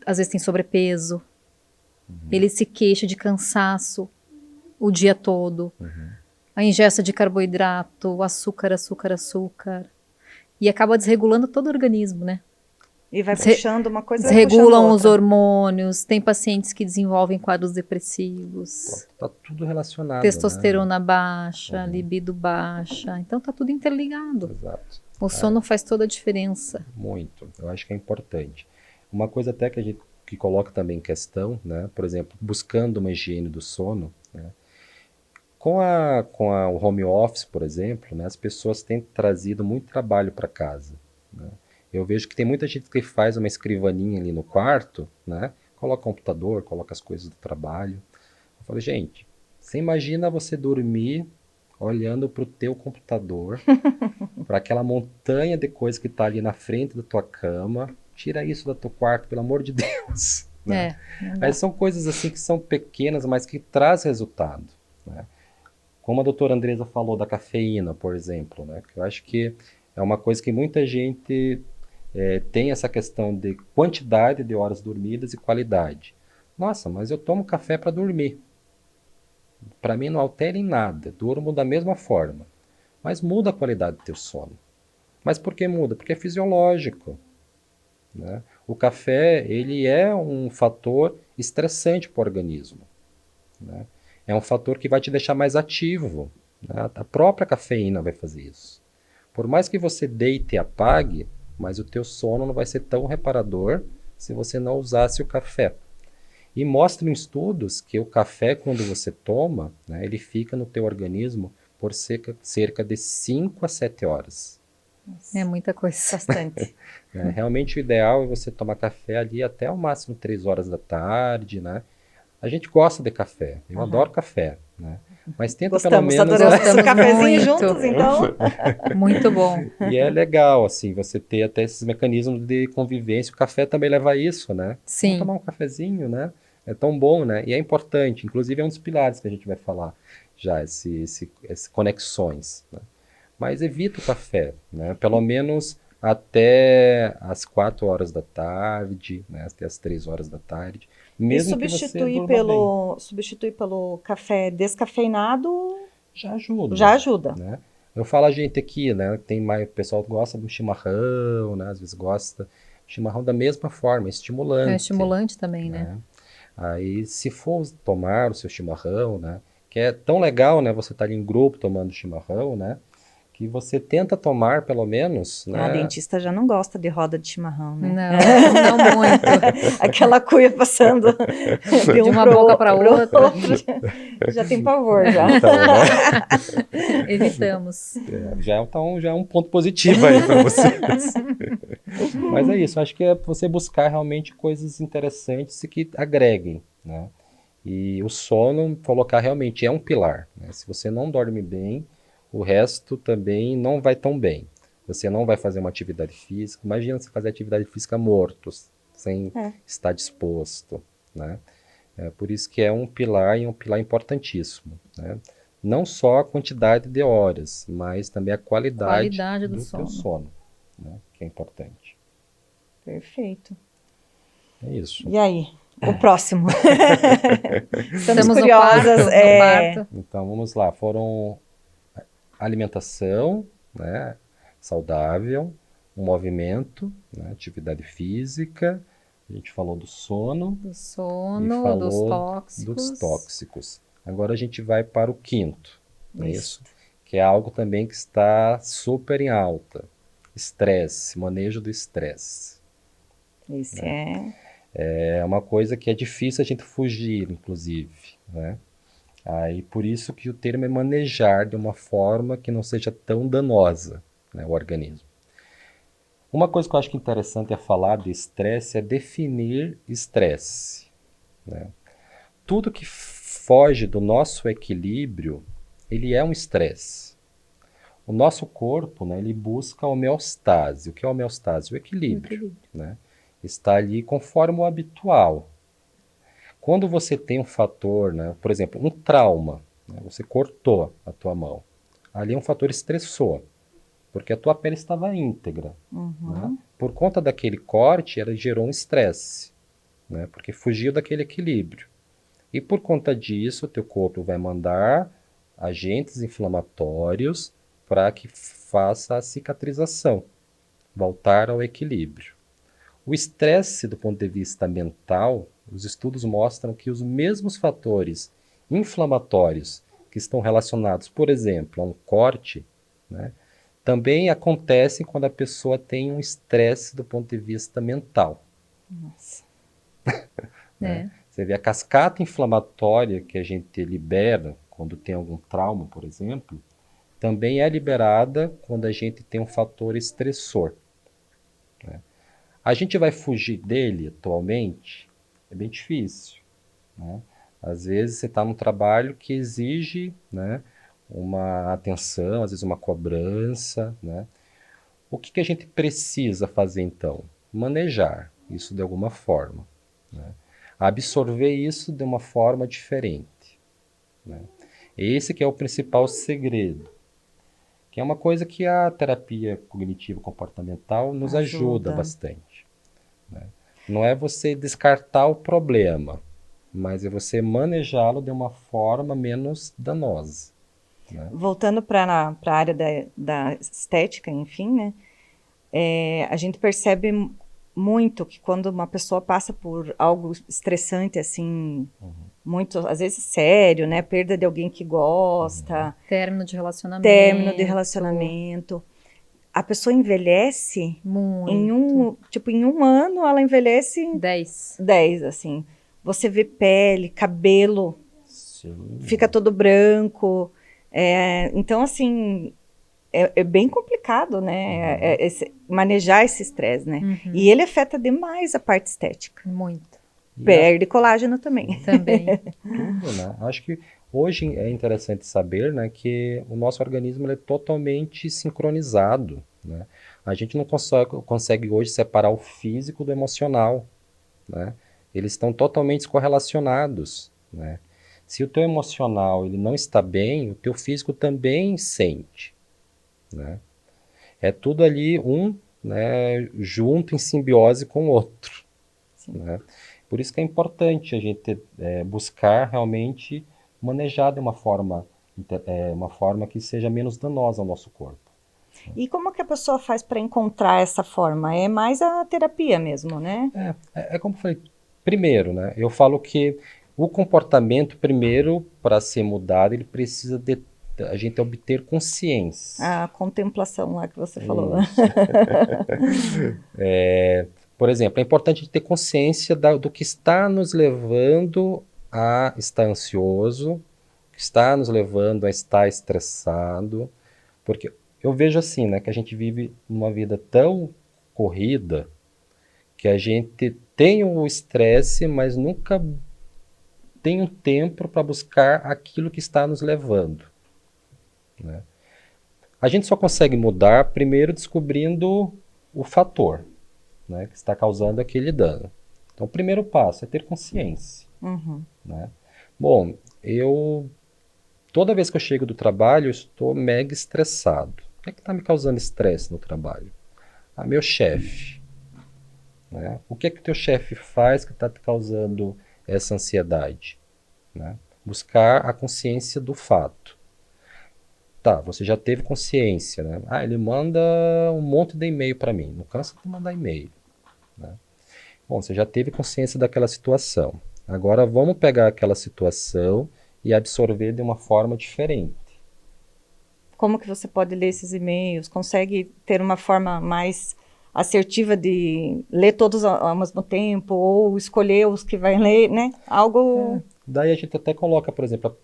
às vezes tem sobrepeso, ele se queixa de cansaço o dia todo, a ingesta de carboidrato, açúcar, e acaba desregulando todo o organismo, né? E vai puxando uma coisa, vai Desregulam puxando os outra. hormônios, tem pacientes que desenvolvem quadros depressivos, Tá tudo relacionado, testosterona baixa, libido baixa, então tá tudo interligado. né? Exato. O sono faz toda a diferença. Muito. Eu acho que é importante. Uma coisa até que que coloca também em questão, né? Por exemplo, buscando uma higiene do sono, né? O home office, por exemplo, né, as pessoas têm trazido muito trabalho para casa, né? Eu vejo que tem muita gente que faz uma escrivaninha ali no quarto, né? Coloca o computador, coloca as coisas do trabalho. Eu falo, gente, você imagina você dormir olhando para o teu computador, para aquela montanha de coisas que está ali na frente da tua cama. Tira isso do teu quarto, pelo amor de Deus, né? Aí são coisas assim que são pequenas, mas que traz resultado, né? Como a doutora Andresa falou da cafeína, por exemplo, né? Eu acho que é uma coisa que muita gente tem essa questão de quantidade de horas dormidas e qualidade. Nossa, mas eu tomo café para dormir. Para mim não altera em nada, durmo da mesma forma. Mas muda a qualidade do teu sono. Mas por que muda? Porque é fisiológico, né? O café, ele é um fator estressante para o organismo, né? É um fator que vai te deixar mais ativo, né? A própria cafeína vai fazer isso. Por mais que você deite e apague, mas o teu sono não vai ser tão reparador se você não usasse o café. E mostram estudos que o café, quando você toma, né, ele fica no teu organismo por cerca de 5 a 7 horas. É muita coisa. Bastante. Realmente o ideal é você tomar café ali até ao máximo 3 horas da tarde, né? A gente gosta de café, eu adoro café, né? Mas tenta pelo menos... Adoramos o cafezinho muito. juntos, então. Muito bom. E é legal, assim, você ter até esses mecanismos de convivência. O café também leva a isso, né? Sim. Vamos tomar um cafezinho, né? É tão bom, né? E é importante, inclusive é um dos pilares que a gente vai falar já, essas conexões, né? Mas evita o café, né? Pelo menos até as 4 horas da tarde, né? Até as 3 horas da tarde. Mesmo que você durma substituir pelo café descafeinado já ajuda. Já ajuda. Né? Eu falo a gente aqui, né? Tem mais, o pessoal gosta do chimarrão, né? Às vezes gosta. Chimarrão da mesma forma, é estimulante. É estimulante também, né? Aí, se for tomar o seu chimarrão, né? Que é tão legal, né? Você estar ali em grupo tomando chimarrão, né? Que você tenta tomar, pelo menos, né? A dentista já não gosta de roda de chimarrão, né? Não, não muito. Aquela cuia passando de uma boca para outra. Já tem pavor, já. Então, né? Evitamos. Já é um ponto positivo aí para vocês. Mas é isso, acho que é você buscar realmente coisas interessantes e que agreguem, né? E o sono, colocar realmente é um pilar, né? Se você não dorme bem, o resto também não vai tão bem. Você não vai fazer uma atividade física. Imagina você fazer atividade física morto, sem estar disposto, né? É por isso que é um pilar e um pilar importantíssimo, né? Não só a quantidade de horas, mas também a qualidade do teu sono, né? Que é importante. Perfeito. É isso. E aí? O próximo. Estamos curiosas. No quarto. Então, vamos lá. Foram alimentação, né, saudável, um movimento, né, atividade física, a gente falou do sono. Do sono, dos tóxicos. Agora a gente vai para o quinto, não é isso? Que é algo também que está super em alta. Estresse, manejo do estresse. Isso é uma coisa que é difícil a gente fugir, inclusive, né? Aí por isso que o termo é manejar de uma forma que não seja tão danosa, né, ao organismo. Uma coisa que eu acho que interessante é falar de estresse é definir estresse, né? Tudo que foge do nosso equilíbrio, ele é um estresse. O nosso corpo, né, ele busca a homeostase. O que é a homeostase? O equilíbrio. Né? Está ali conforme o habitual. Quando você tem um fator, né, por exemplo, um trauma, né, você cortou a tua mão, ali é um fator estressor, porque a tua pele estava íntegra. Né? Por conta daquele corte, ela gerou um estresse, né, porque fugiu daquele equilíbrio. E por conta disso, o teu corpo vai mandar agentes inflamatórios para que faça a cicatrização, voltar ao equilíbrio. O estresse, do ponto de vista mental, os estudos mostram que os mesmos fatores inflamatórios que estão relacionados, por exemplo, a um corte, né, também acontecem quando a pessoa tem um estresse do ponto de vista mental. Nossa. né? Você vê a cascata inflamatória que a gente libera quando tem algum trauma, por exemplo, também é liberada quando a gente tem um fator estressor, né? A gente vai fugir dele atualmente? É bem difícil, né? Às vezes você está num trabalho que exige, né, uma atenção, às vezes uma cobrança, né? O que que a gente precisa fazer então? Manejar isso de alguma forma, né? Absorver isso de uma forma diferente, né? Esse que é o principal segredo, que é uma coisa que a terapia cognitivo-comportamental nos ajuda bastante, né? Não é você descartar o problema, mas é você manejá-lo de uma forma menos danosa, né? Voltando para a área da estética, enfim, né? A gente percebe muito que quando uma pessoa passa por algo estressante, assim, muito, às vezes sério, né? Perda de alguém que gosta. Término de relacionamento. A pessoa envelhece muito. Em um ano, ela envelhece 10, assim. Você vê pele, cabelo, fica todo branco. Então, assim, é bem complicado, né? Manejar esse estresse, né? E ele afeta demais a parte estética. Muito. Perde colágeno também. Tudo, né? Acho que hoje é interessante saber, né, que o nosso organismo ele é totalmente sincronizado, né? A gente não consegue hoje separar o físico do emocional, né? Eles estão totalmente correlacionados, né? Se o teu emocional ele não está bem, o teu físico também sente, né? É tudo ali né, junto em simbiose com o outro, né? Por isso que é importante a gente buscar realmente manejar de uma forma que seja menos danosa ao nosso corpo. E como que a pessoa faz para encontrar essa forma? É mais a terapia mesmo, né? Como eu falei, primeiro, né? Eu falo que o comportamento, primeiro, para ser mudado, ele precisa de a gente obter consciência. A contemplação lá que você falou. Por exemplo, é importante ter consciência do que está nos levando a estar ansioso, que está nos levando a estar estressado, porque eu vejo assim, né, que a gente vive uma vida tão corrida que a gente tem o estresse, mas nunca tem um tempo para buscar aquilo que está nos levando, né? A gente só consegue mudar primeiro descobrindo o fator, né, que está causando aquele dano. Então, o primeiro passo é ter consciência, né? Bom, toda vez que eu chego do trabalho, eu estou mega estressado. O que é que está me causando estresse no trabalho? Meu chefe, né? O que é que o teu chefe faz que está te causando essa ansiedade, né? Buscar a consciência do fato. Tá, você já teve consciência, né? Ele manda um monte de e-mail para mim. Não cansa de mandar e-mail, né? Bom, você já teve consciência daquela situação. Agora vamos pegar aquela situação e absorver de uma forma diferente. Como que você pode ler esses e-mails? Consegue ter uma forma mais assertiva de ler todos ao mesmo tempo ou escolher os que vai ler, né? Algo... Daí a gente até coloca, por exemplo,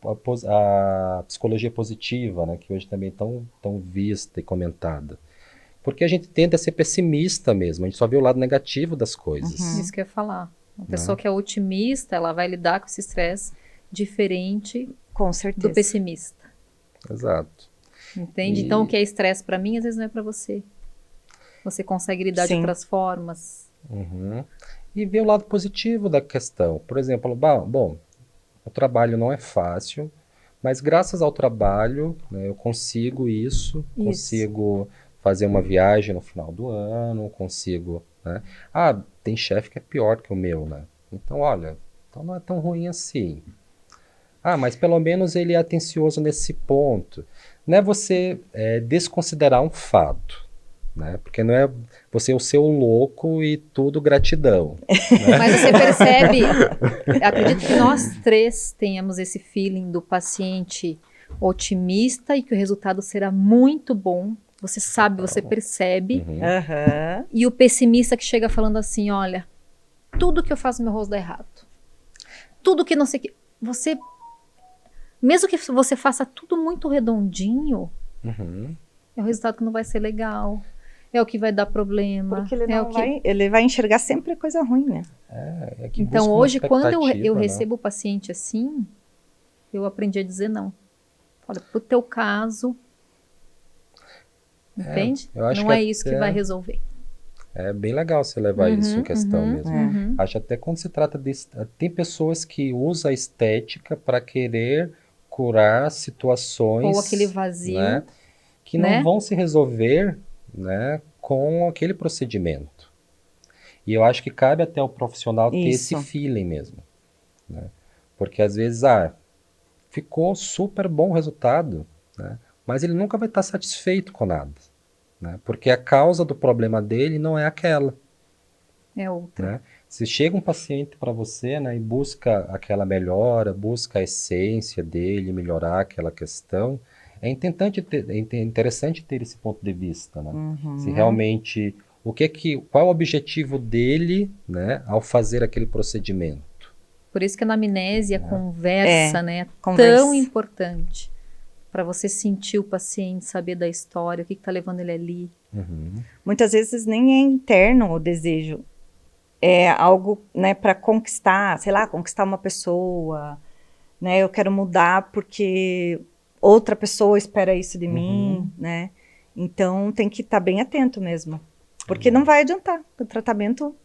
a psicologia positiva, né, que hoje também é tão vista e comentada. Porque a gente tende a ser pessimista mesmo, a gente só vê o lado negativo das coisas. Isso que eu ia falar. Uma pessoa que é otimista, ela vai lidar com esse estresse diferente com certeza do pessimista. Exato. Entende? Então, o que é estresse para mim, às vezes não é para você. Você consegue lidar de outras formas. E ver o lado positivo da questão. Por exemplo, bom, o trabalho não é fácil, mas graças ao trabalho, né, eu consigo consigo fazer uma viagem no final do ano, consigo, né? Tem chefe que é pior que o meu, né? Então, olha, então não é tão ruim assim. Mas pelo menos ele é atencioso nesse ponto. Não é você desconsiderar um fato, né? Porque não é você o seu louco e tudo gratidão. Né? Mas você percebe, acredito que nós três tenhamos esse feeling do paciente otimista e que o resultado será muito bom. Você sabe, você percebe. E o pessimista que chega falando assim, olha, tudo que eu faço no meu rosto dá errado. tudo que não sei o que. Você, mesmo que você faça tudo muito redondinho, Uhum. é o resultado que não vai ser legal. É o que vai dar problema. Porque ele é não o que... ele vai enxergar sempre coisa ruim, né? É que Então, busca uma hoje, quando eu expectativa, né? recebo o paciente assim, eu aprendi a dizer não. Olha, pro teu caso, entende? eu acho Não que é isso que até vai resolver. é bem legal você levar isso em questão mesmo. Uhum. Acho até quando se trata de... Tem pessoas que usam a estética para querer curar situações, Ou aquele vazio, né, que não né? vão se resolver, né, com aquele procedimento. E eu acho que cabe até o profissional ter esse Isso. feeling mesmo, né? Porque às vezes, ficou super bom o resultado, né? Mas ele nunca vai estar satisfeito com nada, né? Porque a causa do problema dele não é aquela, É outra. né? Se chega um paciente para você, né, e busca aquela melhora, busca a essência dele, melhorar aquela questão, é interessante ter esse ponto de vista, né? Se realmente, qual é o objetivo dele, né, ao fazer aquele procedimento? Por isso que a anamnese, a conversa, né, é conversa. tão importante. Para você sentir o paciente, saber da história, o que está levando ele ali. Muitas vezes nem é interno o desejo. É algo, né, para conquistar, sei lá, conquistar uma pessoa, né? Eu quero mudar porque outra pessoa espera isso de mim, né? Então tem que estar bem atento mesmo, porque não vai adiantar. O tratamento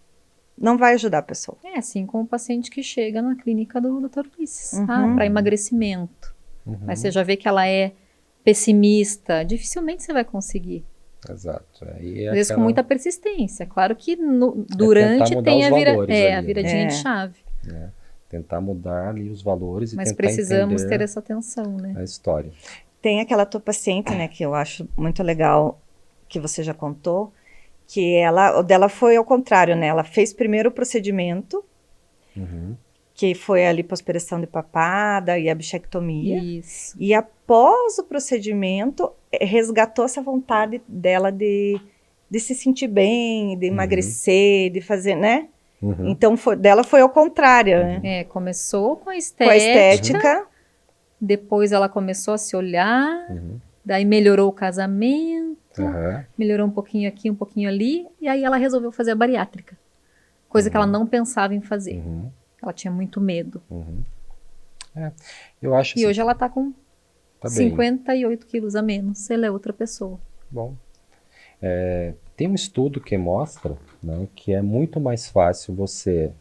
não vai ajudar a pessoa. É assim como o paciente que chega na clínica do Dr. Ulisses, para emagrecimento. Mas você já vê que ela é pessimista, dificilmente você vai conseguir. Exato. Aí Às vezes com muita persistência. Claro que durante mudar tem os valores a ali, viradinha de chave. né? Tentar mudar ali os valores e Mas tentar precisamos entender ter essa atenção, né? a história. Tem aquela tua paciente, né, que eu acho muito legal, que você já contou, que o dela foi ao contrário, né? Ela fez primeiro o procedimento, que foi a lipoaspiração de papada e a bichectomia. Isso. E após o procedimento, resgatou essa vontade dela de se sentir bem, de emagrecer, de fazer, né? Então, dela foi ao contrário, né? É, começou com a Com a estética, estética. depois ela começou a se olhar, daí melhorou o casamento, melhorou um pouquinho aqui, um pouquinho ali, e aí ela resolveu fazer a bariátrica. Coisa que ela não pensava em fazer. Ela tinha muito medo. Eu acho E hoje ela está com tá bem. 58 quilos a menos. Ela é outra pessoa. Bom. Tem um estudo que mostra, né, que é muito mais fácil você...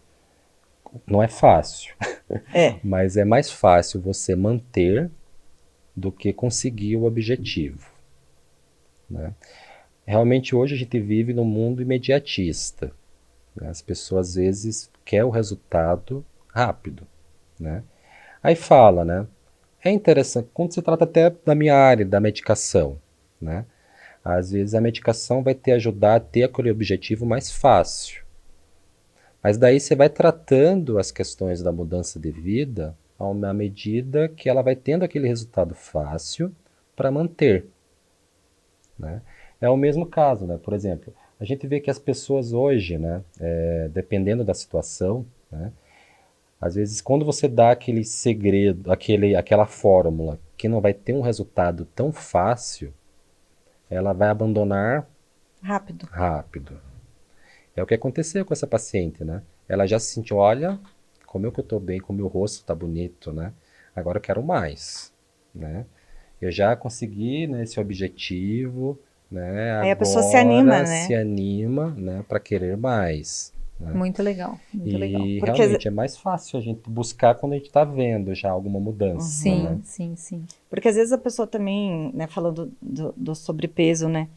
Não é fácil, mas é mais fácil você manter do que conseguir o objetivo, né? Realmente hoje a gente vive num mundo imediatista, né? As pessoas às vezes querem o resultado rápido, né? Aí fala, né? É interessante, quando se trata até da minha área, da medicação, né? Às vezes a medicação vai te ajudar a ter aquele objetivo mais fácil. Mas daí você vai tratando as questões da mudança de vida à medida que ela vai tendo aquele resultado fácil para manter, né? É o mesmo caso, né? Por exemplo, a gente vê que as pessoas hoje, né, dependendo da situação, né, às vezes quando você dá aquele segredo, aquela fórmula que não vai ter um resultado tão fácil, ela vai abandonar rápido. É o que aconteceu com essa paciente, né? Ela já se sentiu, olha, como eu estou bem, como meu rosto está bonito, né? Agora eu quero mais, né? Eu já consegui, né, esse objetivo, né? Aí agora a pessoa se anima, né? se anima, né, para querer mais, né? Muito legal, muito legal. E Porque realmente é mais fácil a gente buscar quando a gente está vendo já alguma mudança, Sim, né? sim. Porque às vezes a pessoa também, né, falando do sobrepeso, né?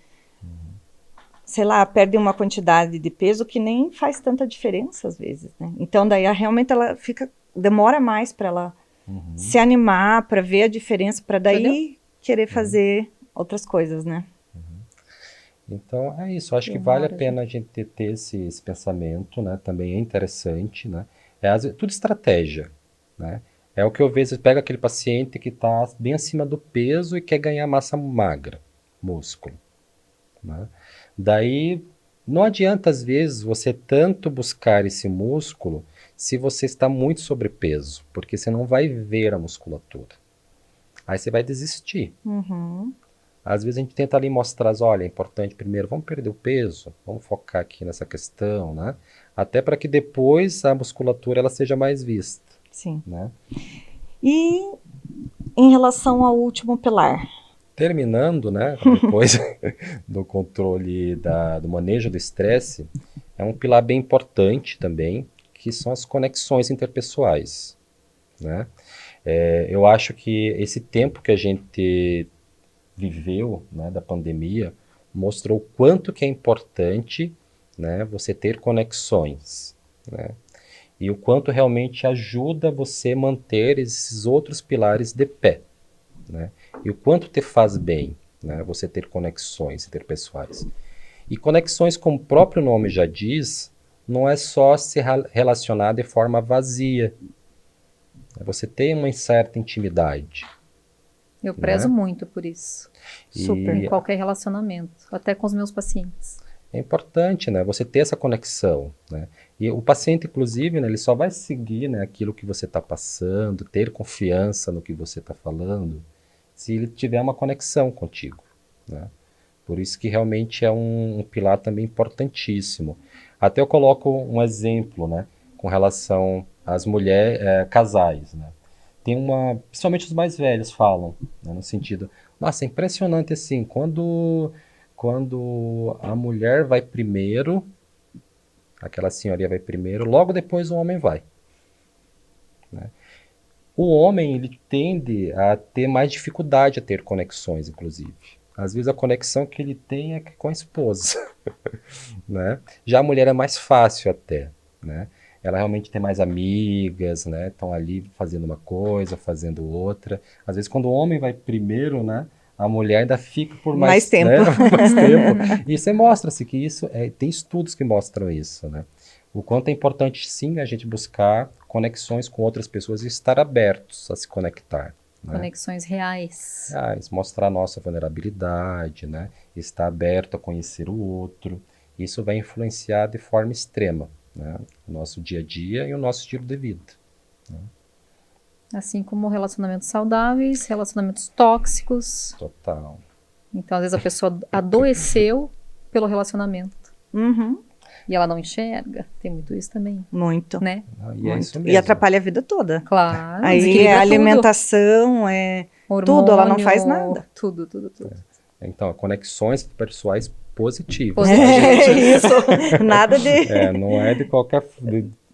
Sei lá, perde uma quantidade de peso que nem faz tanta diferença às vezes, né? Então daí realmente ela demora mais para ela se animar, para ver a diferença, para daí querer fazer outras coisas, né? Então é isso, acho que vale a pena a gente ter esse pensamento, né? Também é interessante, né? Tudo estratégia, né? É o que eu vejo, pega aquele paciente que está bem acima do peso e quer ganhar massa magra, músculo, né? Daí não adianta às vezes você tanto buscar esse músculo se você está muito sobrepeso, porque você não vai ver a musculatura. Aí você vai desistir. Uhum. Às vezes a gente tenta ali mostrar, olha, é importante primeiro, vamos perder o peso, vamos focar aqui nessa questão, né? Até para que depois a musculatura ela seja mais vista, Sim. né? E em relação ao último pilar? Terminando, né, depois do controle do manejo do estresse, é um pilar bem importante também, que são as conexões interpessoais, né? Eu acho que esse tempo que a gente viveu, né, da pandemia, mostrou o quanto que é importante, né, você ter conexões, né? E o quanto realmente ajuda você manter esses outros pilares de pé, né? E o quanto te faz bem, né, você ter conexões interpessoais. E conexões, como o próprio nome já diz, não é só se relacionar de forma vazia. Você tem uma certa intimidade. Eu prezo Né? muito por isso. Super. Em qualquer relacionamento, até com os meus pacientes. É importante, né, você ter essa conexão, né? E o paciente, inclusive, né, ele só vai seguir, né, aquilo que você está passando, ter confiança no que você está falando, se ele tiver uma conexão contigo, né? Por isso que realmente é um pilar também importantíssimo. Até eu coloco um exemplo, né, com relação às mulheres, casais, né? Tem principalmente os mais velhos falam, né, no sentido, nossa, é impressionante assim, quando a mulher vai primeiro, aquela senhoria vai primeiro, logo depois o homem vai, né? O homem, ele tende a ter mais dificuldade a ter conexões, inclusive. Às vezes a conexão que ele tem é com a esposa, né? Já a mulher é mais fácil até, né? Ela realmente tem mais amigas, né? Estão ali fazendo uma coisa, fazendo outra. Às vezes quando o homem vai primeiro, né, a mulher ainda fica por Mais tempo. né, mais tempo. E isso mostra-se que isso tem estudos que mostram isso, né? O quanto é importante sim a gente buscar conexões com outras pessoas e estar abertos a se conectar, né? Conexões reais. Mostrar a nossa vulnerabilidade, né? Estar aberto a conhecer o outro. Isso vai influenciar de forma extrema, né, o nosso dia a dia e o nosso estilo de vida, né? Assim como relacionamentos saudáveis, relacionamentos tóxicos. Total. Então, às vezes, a pessoa adoeceu pelo relacionamento. Uhum. E ela não enxerga. Tem muito isso também, Muito. né? E é isso Muito. mesmo. E atrapalha a vida toda. Claro. Aí desequilibra é tudo. alimentação, tudo, ela não faz Hormônio, nada. Tudo. Então, conexões pessoais positivas. É isso. Nada de Não é de qualquer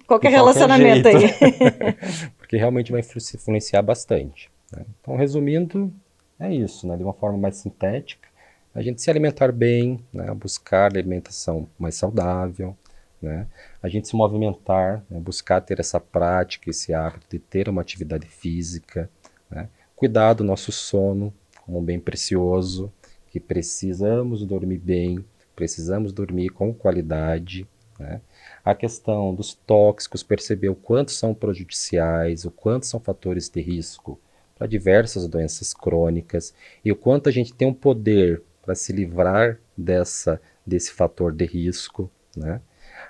qualquer de relacionamento jeito. aí. Porque realmente vai influenciar bastante, né? Então, resumindo, é isso, né? De uma forma mais sintética, a gente se alimentar bem, né? Buscar alimentação mais saudável, né? A gente se movimentar, né? Buscar ter essa prática, esse hábito de ter uma atividade física, né? Cuidar do nosso sono como um bem precioso, que precisamos dormir bem, precisamos dormir com qualidade, né? A questão dos tóxicos, perceber o quanto são prejudiciais, o quanto são fatores de risco para diversas doenças crônicas e o quanto a gente tem um poder para se livrar desse fator de risco, né?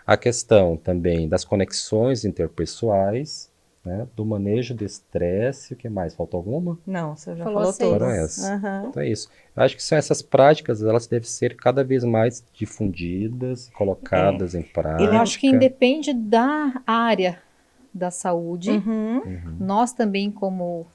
A questão também das conexões interpessoais, né? Do manejo do estresse, o que mais? Faltou alguma? Não, você já Falou falou seis. todas. Foram essas. Aham. Então é isso. Eu acho que são essas práticas, elas devem ser cada vez mais difundidas, colocadas em prática. Eu acho que independe da área da saúde. Uhum. Nós também, como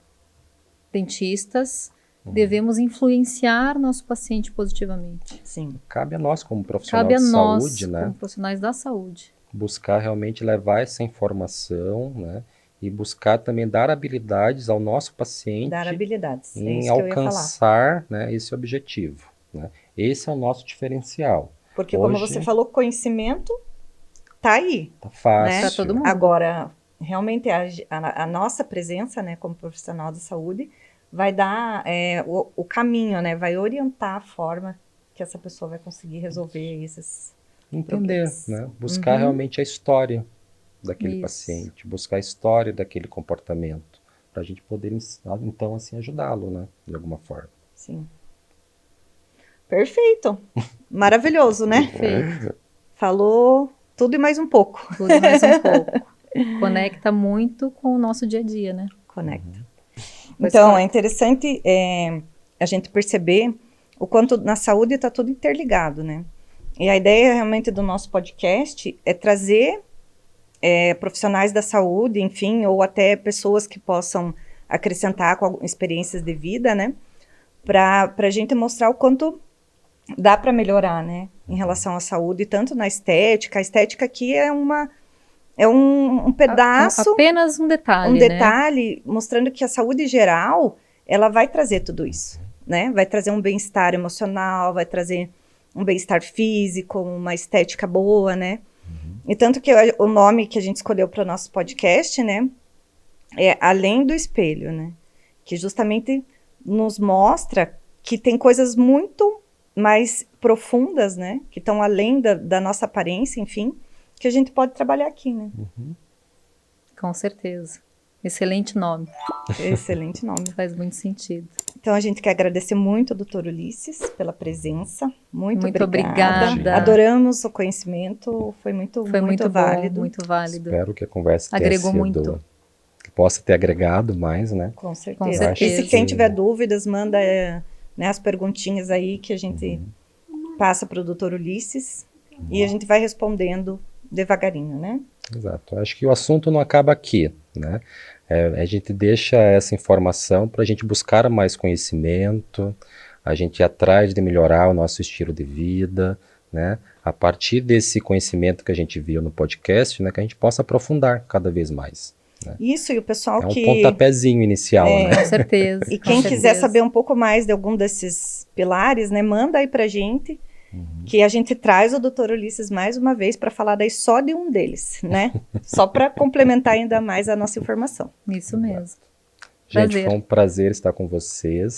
dentistas, devemos influenciar nosso paciente positivamente. Sim. Cabe a nós, como profissional Cabe a de nós, saúde, né, como profissionais da saúde. buscar realmente levar essa informação, né, e buscar também dar habilidades ao nosso paciente Dar habilidades. É em isso que eu ia falar. alcançar, né, esse objetivo, né? Esse é o nosso diferencial. Porque, como Hoje- você falou, conhecimento tá aí. Tá fácil. Pra todo mundo. Agora, realmente, a nossa presença, né, como profissional da saúde, vai dar o caminho, né? Vai orientar a forma que essa pessoa vai conseguir resolver esses Entender, problemas. né? Buscar Uhum. realmente a história daquele Isso. paciente, buscar a história daquele comportamento, para a gente poder, então, assim, ajudá-lo, né? De alguma forma. Sim. Perfeito. Maravilhoso, né? Perfeito. Falou tudo e mais um pouco. Tudo mais um pouco. Conecta muito com o nosso dia a dia, né? Conecta. Pois Então, claro. é interessante a gente perceber o quanto na saúde está tudo interligado, né? E a ideia realmente do nosso podcast é trazer profissionais da saúde, enfim, ou até pessoas que possam acrescentar com experiências de vida, né? Para a gente mostrar o quanto dá para melhorar, né? Em relação à saúde, tanto na estética. A estética aqui é um pedaço, Apenas um detalhe, um né? detalhe mostrando que a saúde geral, ela vai trazer tudo isso, né? Vai trazer um bem-estar emocional, vai trazer um bem-estar físico, uma estética boa, né? E tanto que o nome que a gente escolheu para o nosso podcast, né? É Além do Espelho, né? Que justamente nos mostra que tem coisas muito mais profundas, né? Que estão além da nossa aparência, enfim, que a gente pode trabalhar aqui, né? Com certeza. Excelente nome. Excelente nome. Faz muito sentido. Então, a gente quer agradecer muito ao Dr. Ulisses pela presença. Muito obrigada. Adoramos o conhecimento. Foi muito válido. Bom, muito válido. Espero que a conversa Agregou tenha sido, muito. que possa ter agregado mais, né? Com Com certeza. certeza. E se quem tiver dúvidas, manda né, as perguntinhas aí que a gente passa para o Dr. Ulisses e a gente vai respondendo devagarinho, né? Exato. Acho que o assunto não acaba aqui, né? A gente deixa essa informação para a gente buscar mais conhecimento, a gente ir atrás de melhorar o nosso estilo de vida, né? A partir desse conhecimento que a gente viu no podcast, né, que a gente possa aprofundar cada vez mais. Né? Isso, e o pessoal É um pontapézinho inicial, né? Com certeza. E com quem certeza. quiser saber um pouco mais de algum desses pilares, né, manda aí pra gente, que a gente traz o Dr. Ulisses mais uma vez para falar daí só de um deles, né? Só para complementar ainda mais a nossa informação. Isso mesmo. Gente, Prazer. foi um prazer estar com vocês.